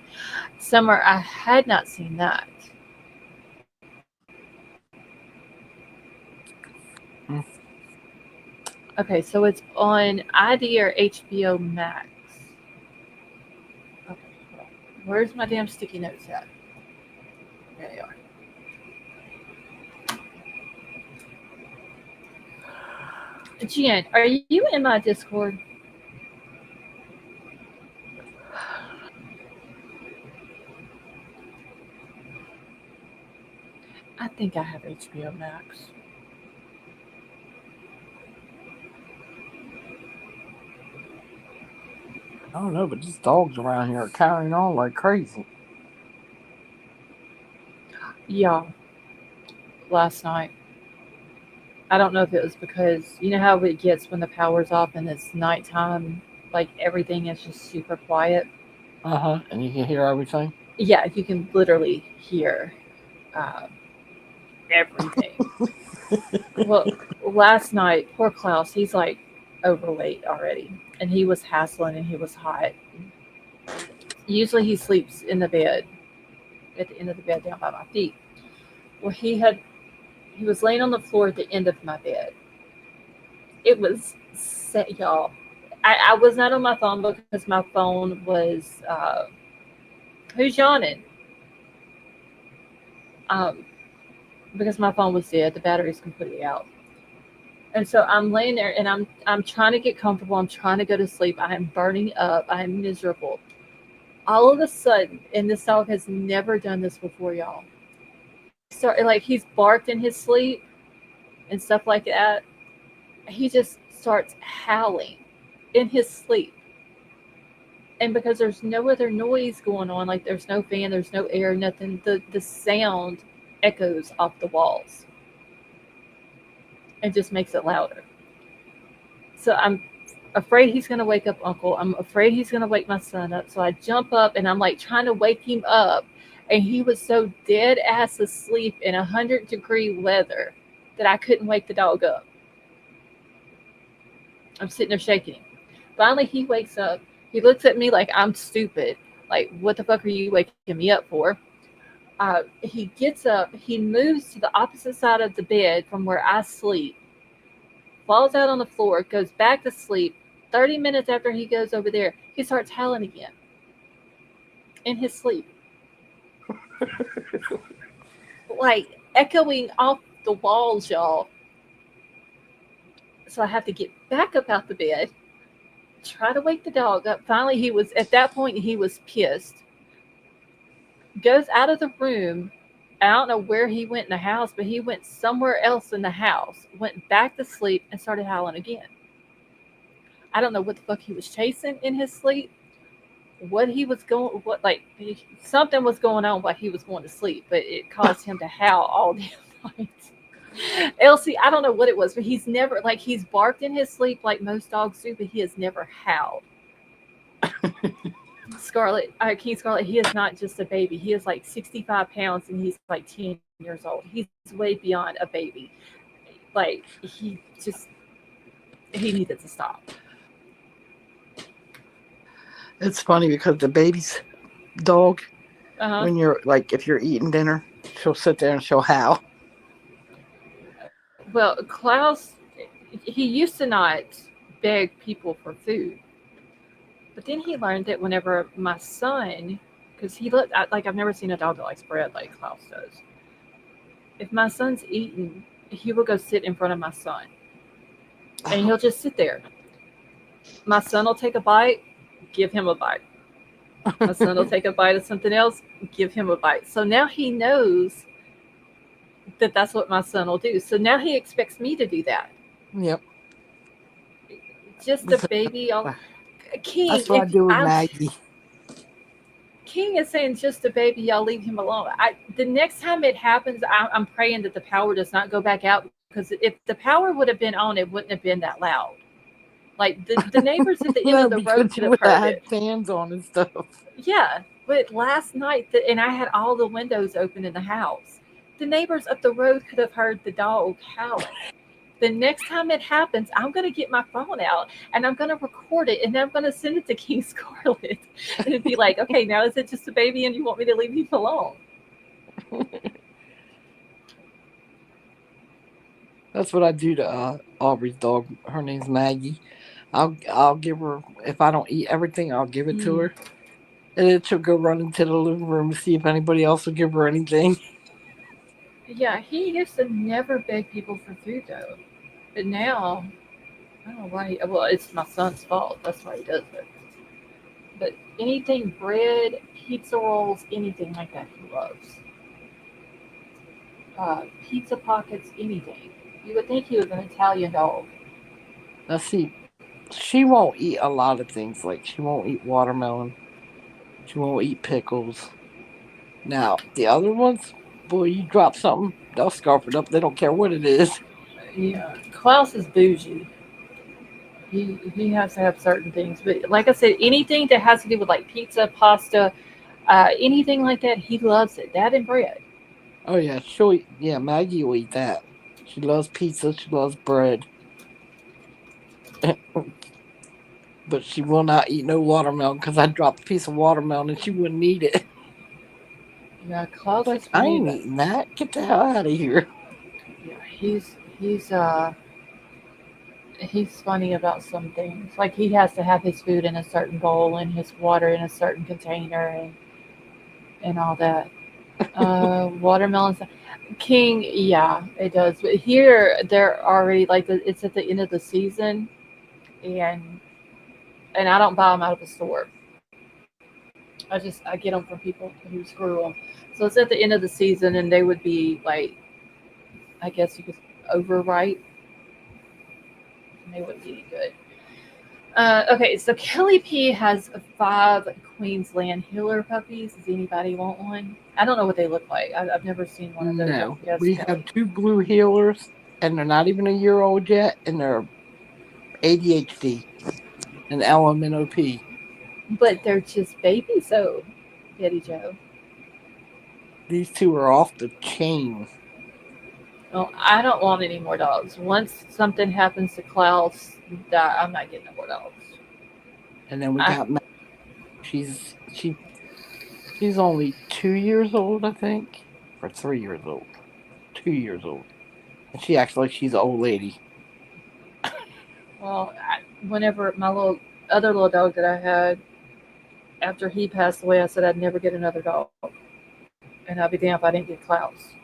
Summer, I had not seen that. Mm. Okay, so it's on ID or HBO Max. Okay, hold on. Where's my damn sticky notes at? There they are. Jen, are you in my Discord? I think I have HBO Max. I don't know, but these dogs around here are carrying on like crazy. Yeah, last night. I don't know if it was because you know how it gets when the power's off and it's nighttime, like everything is just super quiet. And you can hear everything. Yeah, you can literally hear uh, everything. Well, last night, poor Klaus, he's like overweight already, and he was hassling and he was hot. Usually he sleeps in the bed, at the end of the bed down by my feet. Well, he was laying on the floor at the end of my bed. It was set, y'all. I was not on my phone because my phone was who's yawning? Um, because my phone was dead. The battery's completely out. And so I'm laying there and I'm trying to get comfortable. I'm trying to go to sleep. I am burning up. I am miserable. All of a sudden, and this dog has never done this before, y'all. He started like he's barked in his sleep and stuff like that. He just starts howling in his sleep. And because there's no other noise going on, like there's no fan, there's no air, nothing, the sound echoes off the walls and just makes it louder. So I'm afraid he's going to wake up Uncle. I'm afraid he's going to wake my son up. So I jump up and I'm like trying to wake him up. And he was so dead ass asleep in 100-degree weather that I couldn't wake the dog up. I'm sitting there shaking him. Finally, he wakes up. He looks at me like I'm stupid. Like, what the fuck are you waking me up for? He gets up. He moves to the opposite side of the bed from where I sleep, falls out on the floor, goes back to sleep. 30 minutes after he goes over there, he starts howling again in his sleep, like echoing off the walls, y'all. So I have to get back up out the bed, try to wake the dog up. Finally, he was at that point, he was pissed, goes out of the room. I don't know where he went in the house, but he went somewhere else in the house, went back to sleep, and started howling again. I don't know what the fuck he was chasing in his sleep, what he was going, what like something was going on while he was going to sleep, but it caused him to howl all damn night. Elsie, I don't know what it was, but he's never like he's barked in his sleep like most dogs do, but he has never howled. Scarlet, King Scarlet, he is not just a baby. He is like 65 pounds and he's like 10 years old. He's way beyond a baby. Like he needed to stop. It's funny because the baby's dog, Uh-huh. when you're like, if you're eating dinner, she'll sit there and she'll howl. Well, Klaus, he used to not beg people for food, but then he learned that whenever my son, because he looked like I've never seen a dog that likes bread like Klaus does. If my son's eating, he will go sit in front of my son, and he'll just sit there. My son will take a bite, give him a bite. My son will take a bite of something else, give him a bite. So now he knows that that's what my son will do. So now he expects me to do that. Yep. Just a baby. King, That's what I do with Maggie. King is saying just a baby, y'all leave him alone. The next time it happens, I'm praying that the power does not go back out because if the power would have been on, it wouldn't have been that loud. Like the neighbors at the end of the road could have heard it. Fans on and stuff. Yeah, but last night, and I had all the windows open in the house. The neighbors up the road could have heard the dog howling. The next time it happens, I'm going to get my phone out and I'm going to record it and I'm going to send it to King Scarlet. And it'd be like, okay, now is it just a baby and you want me to leave him alone? That's what I do to Aubrey's dog. Her name's Maggie. I'll give her, if I don't eat everything, I'll give it to her. And then she'll go run into the living room to see if anybody else will give her anything. Yeah, he used to never beg people for food though. But now, I don't know why. Well, it's my son's fault. That's why he does it. But anything bread, pizza rolls, anything like that, he loves. Pizza pockets, anything. You would think he was an Italian dog. Let's see. She won't eat a lot of things. Like, she won't eat watermelon. She won't eat pickles. Now, the other ones, boy, you drop something, they'll scarf it up. They don't care what it is. Yeah, Klaus is bougie. He has to have certain things, but like I said, anything that has to do with like pizza, pasta, anything like that, he loves it. That and bread. Oh yeah, she'll eat, yeah, Maggie will eat that. She loves pizza. She loves bread, but she will not eat no watermelon because I dropped a piece of watermelon and she wouldn't eat it. Yeah, Klaus Like is I funny, ain't but eating that. Get the hell out of here. yeah, he's funny about some things. Like he has to have his food in a certain bowl and his water in a certain container and all that. Watermelons. King, yeah, it does. But here, they're already like it's at the end of the season, and I don't buy them out of the store. I get them from people who screw them. So it's at the end of the season, and they would be like, I guess you could overripe, and they wouldn't be any good. Okay, so Kelly P has five Queensland Heeler puppies. Does anybody want one? I don't know what they look like. I've never seen one of those. No, Yes, we have Kelly. two blue healers, and they're not even a year old yet, and they're ADHD and LMNOP. But they're just babies, so Betty Joe. These two are off the chain. Well, I don't want any more dogs. Once something happens to Klaus, I'm not getting no more dogs. And then we I, got she's only 2 years old, I think, or 3 years old. 2 years old, and she acts like she's an old lady. well, whenever my little dog that I had after he passed away, I said I'd never get another dog, and I'd be damned if I didn't get Klaus.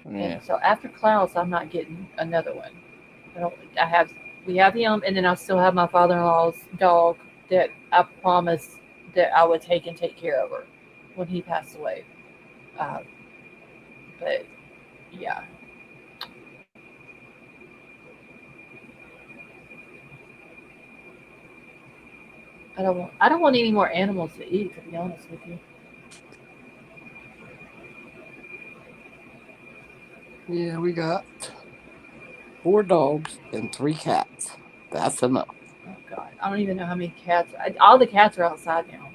And Yeah, so after Klaus, I'm not getting another one. I don't. I have we have him, and then I still have my father-in-law's dog that I promised that I would take and take care of her when he passed away. Uh, but yeah, I don't want any more animals to eat. To be honest with you, yeah, we got 4 dogs and 3 cats. That's enough. oh god, I don't even know how many cats. All the cats are outside now.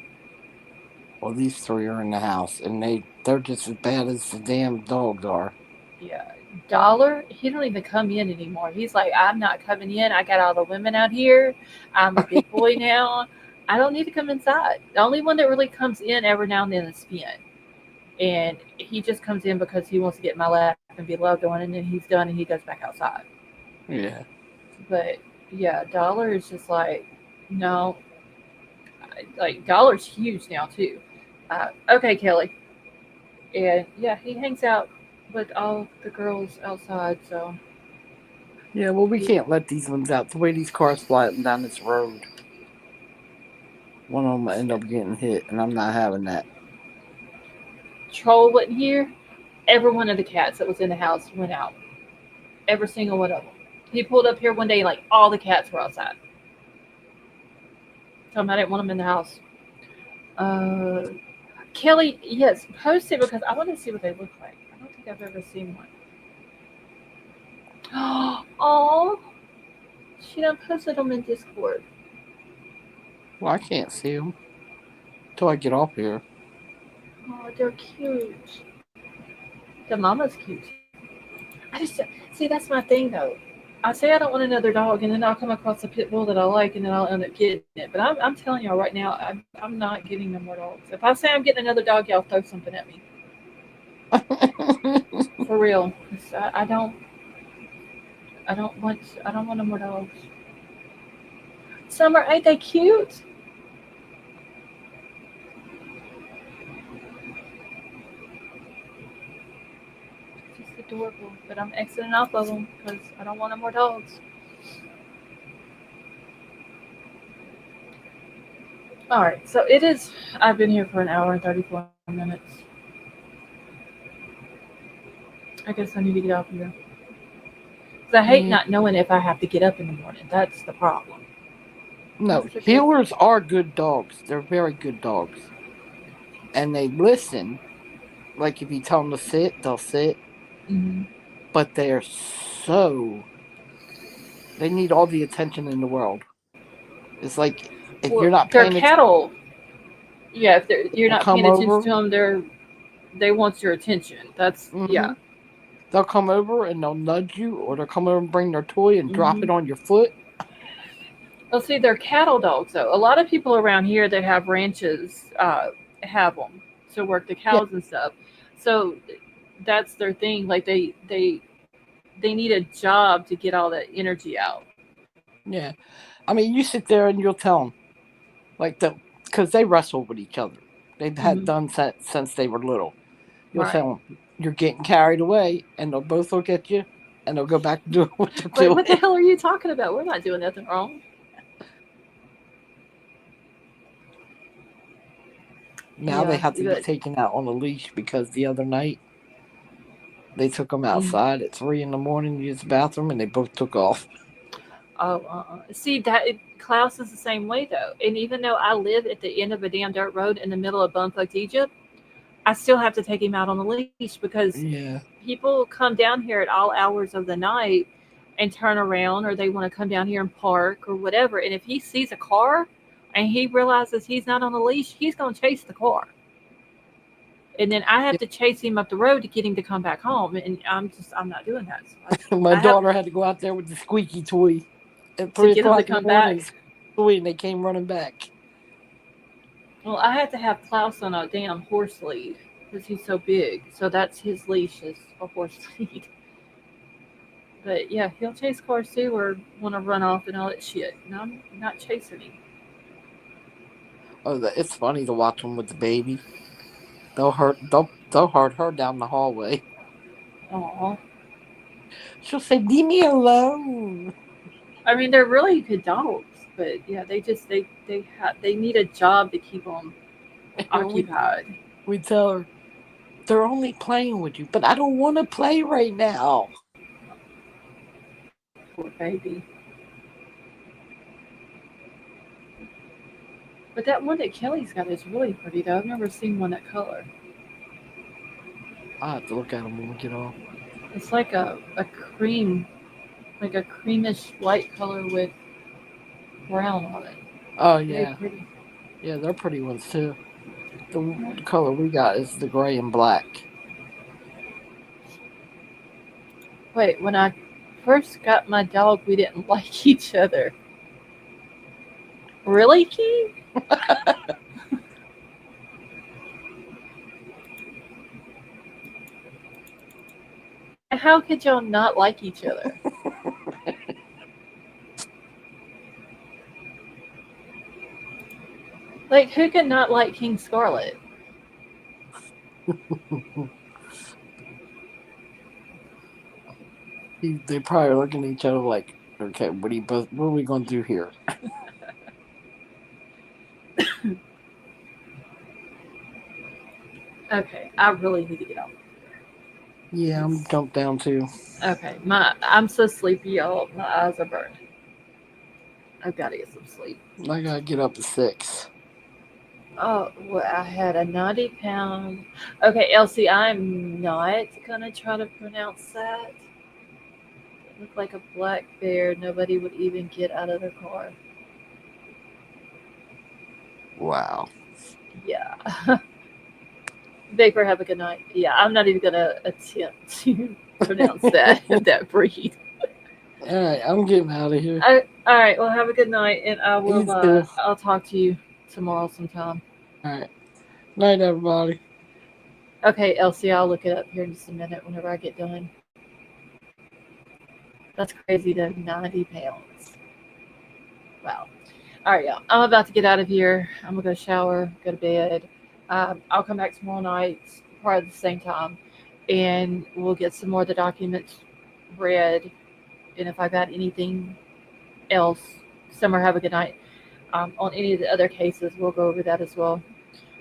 Well, these three are in the house, and they're just as bad as the damn dogs are. Yeah, Dollar, he don't even come in anymore. He's like, I'm not coming in. I got all the women out here. I'm a big boy now. I don't need to come inside. The only one that really comes in every now and then is Finn. And he just comes in because he wants to get in my lap and be loved on, and then he's done and he goes back outside. Yeah, But yeah, Dollar is just like, no, like Dollar's huge now too. Okay, Kelly. And yeah, he hangs out with all the girls outside, so yeah. Well, we he, can't let these ones out. The way these cars flying down this road, one of them will end yeah. up getting hit, and I'm not having that. Troll wasn't here. Every one of the cats that was in the house went out. Every single one of them. He pulled up here one day, like all the cats were outside. Told him I didn't want them in the house. Uh, Kelly, yes, post it because I want to see what they look like. I don't think I've ever seen one. Oh, she done posted them in Discord. Well, I can't see them till I get off here. Oh, they're cute. The mama's cute. I just see that's my thing though. I say I don't want another dog, and then I'll come across a pit bull that I like, and then I'll end up getting it. But I'm telling y'all right now, I'm not getting no more dogs. If I say I'm getting another dog, y'all throw something at me for real. I don't want no more dogs. Summer, ain't they cute? Just adorable. But I'm exiting off of them because I don't want no more dogs. All right, so it is. I've been here for an hour and 34 minutes. I guess I need to get out here. 'Cause I hate Yeah. not knowing if I have to get up in the morning. That's the problem. No, That's a good. healers are good dogs. They're very good dogs, and they listen. Like if you tell them to sit, they'll sit. Mhm. But they're so They need all the attention in the world. It's like if Well, you're not they're paying attention, cattle. Yeah, if you're they'll not come paying attention over. to them, they want your attention. That's yeah. Hmm. They'll come over and they'll nudge you, or they'll come over and bring their toy and drop Hmm. it on your foot. Well, see, they're cattle dogs though. A lot of people around here that have ranches have them to work the Yeah, cows and stuff. So that's their thing. Like they need a job to get all that energy out. yeah. I mean, you sit there and you'll tell them like because they wrestle with each other. They've had Hmm. done since they were little. You'll Right. tell them you're getting carried away, and they'll both look at you, and they'll go back to doing what they're Like, what the doing. hell are you talking about? We're not doing nothing wrong. Now they Yeah, have to be but taken out on a leash because the other night they took them mm, outside at 3 in the morning to use the bathroom, and they both took off. oh, see Klaus is the same way though. And even though I live at the end of a damn dirt road in the middle of bumfuck Egypt, I still have to take him out on the leash because Yeah, people come down here at all hours of the night and turn around, or they want to come down here and park or whatever. And if he sees a car and he realizes he's not on a leash, he's going to chase the car. And then I have yeah. to chase him up the road to get him to come back home. And I'm not doing that. So My I have daughter had to go out there with the squeaky toy at to three get him to o'clock in the come morning. back. The toy, and they came running back. Well, I had to have Klaus on a damn horse lead because he's so big. So that's his leash is a horse lead. But yeah, he'll chase cars too or want to run off and all that shit. And I'm not chasing him. Oh, it's funny to watch them with the baby. They'll hurt her down the hallway. Aw. She'll say, "Leave me alone." I mean, they're really good dogs. But yeah, they need a job to keep them And occupied. we tell her they're only playing with you, but I don't want to play right now. Poor baby. But that one that Kelly's got is really pretty though. I've never seen one that color. I have to look at them when we get off. It's like a cream, like a creamish white color with brown on it. Oh Very yeah, pretty. yeah, they're pretty ones too. The color we got is the gray and black. Wait, when I first got my dog, we didn't like each other. Really, Key? How could y'all not like each other? Like, who could not like King Scarlet? They probably looking at each other like, okay, what are we gonna do here? Okay, I really need to get off. Yeah, I'm It's, jumped down too. okay, I'm so sleepy, y'all. My eyes are burning. I've got to get some sleep. I gotta get up at 6. Oh, well, I had a 90-pound. Okay, Elsie, I'm not gonna try to pronounce that. It looked like a black bear. Nobody would even get out of their car. Wow. Yeah. Baker, have a good night. Yeah, I'm not even gonna attempt to pronounce that breed. All right, I'm getting out of here. All right. Well, have a good night, and I You will. too. I'll talk to you tomorrow sometime. All right. Night, everybody. Okay, Elsie, I'll look it up here in just a minute whenever I get done. That's crazy though, 90 pounds. Wow. All right, y'all. I'm about to get out of here. I'm gonna go shower, go to bed. I'll come back tomorrow night, probably at the same time, and we'll get some more of the documents read. And if I got anything else, Summer, have a good night. On any of the other cases, we'll go over that as well.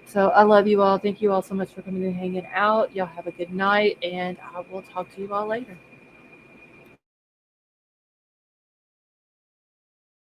So I love you all. Thank you all so much for coming and hanging out. Y'all have a good night, and I will talk to you all later.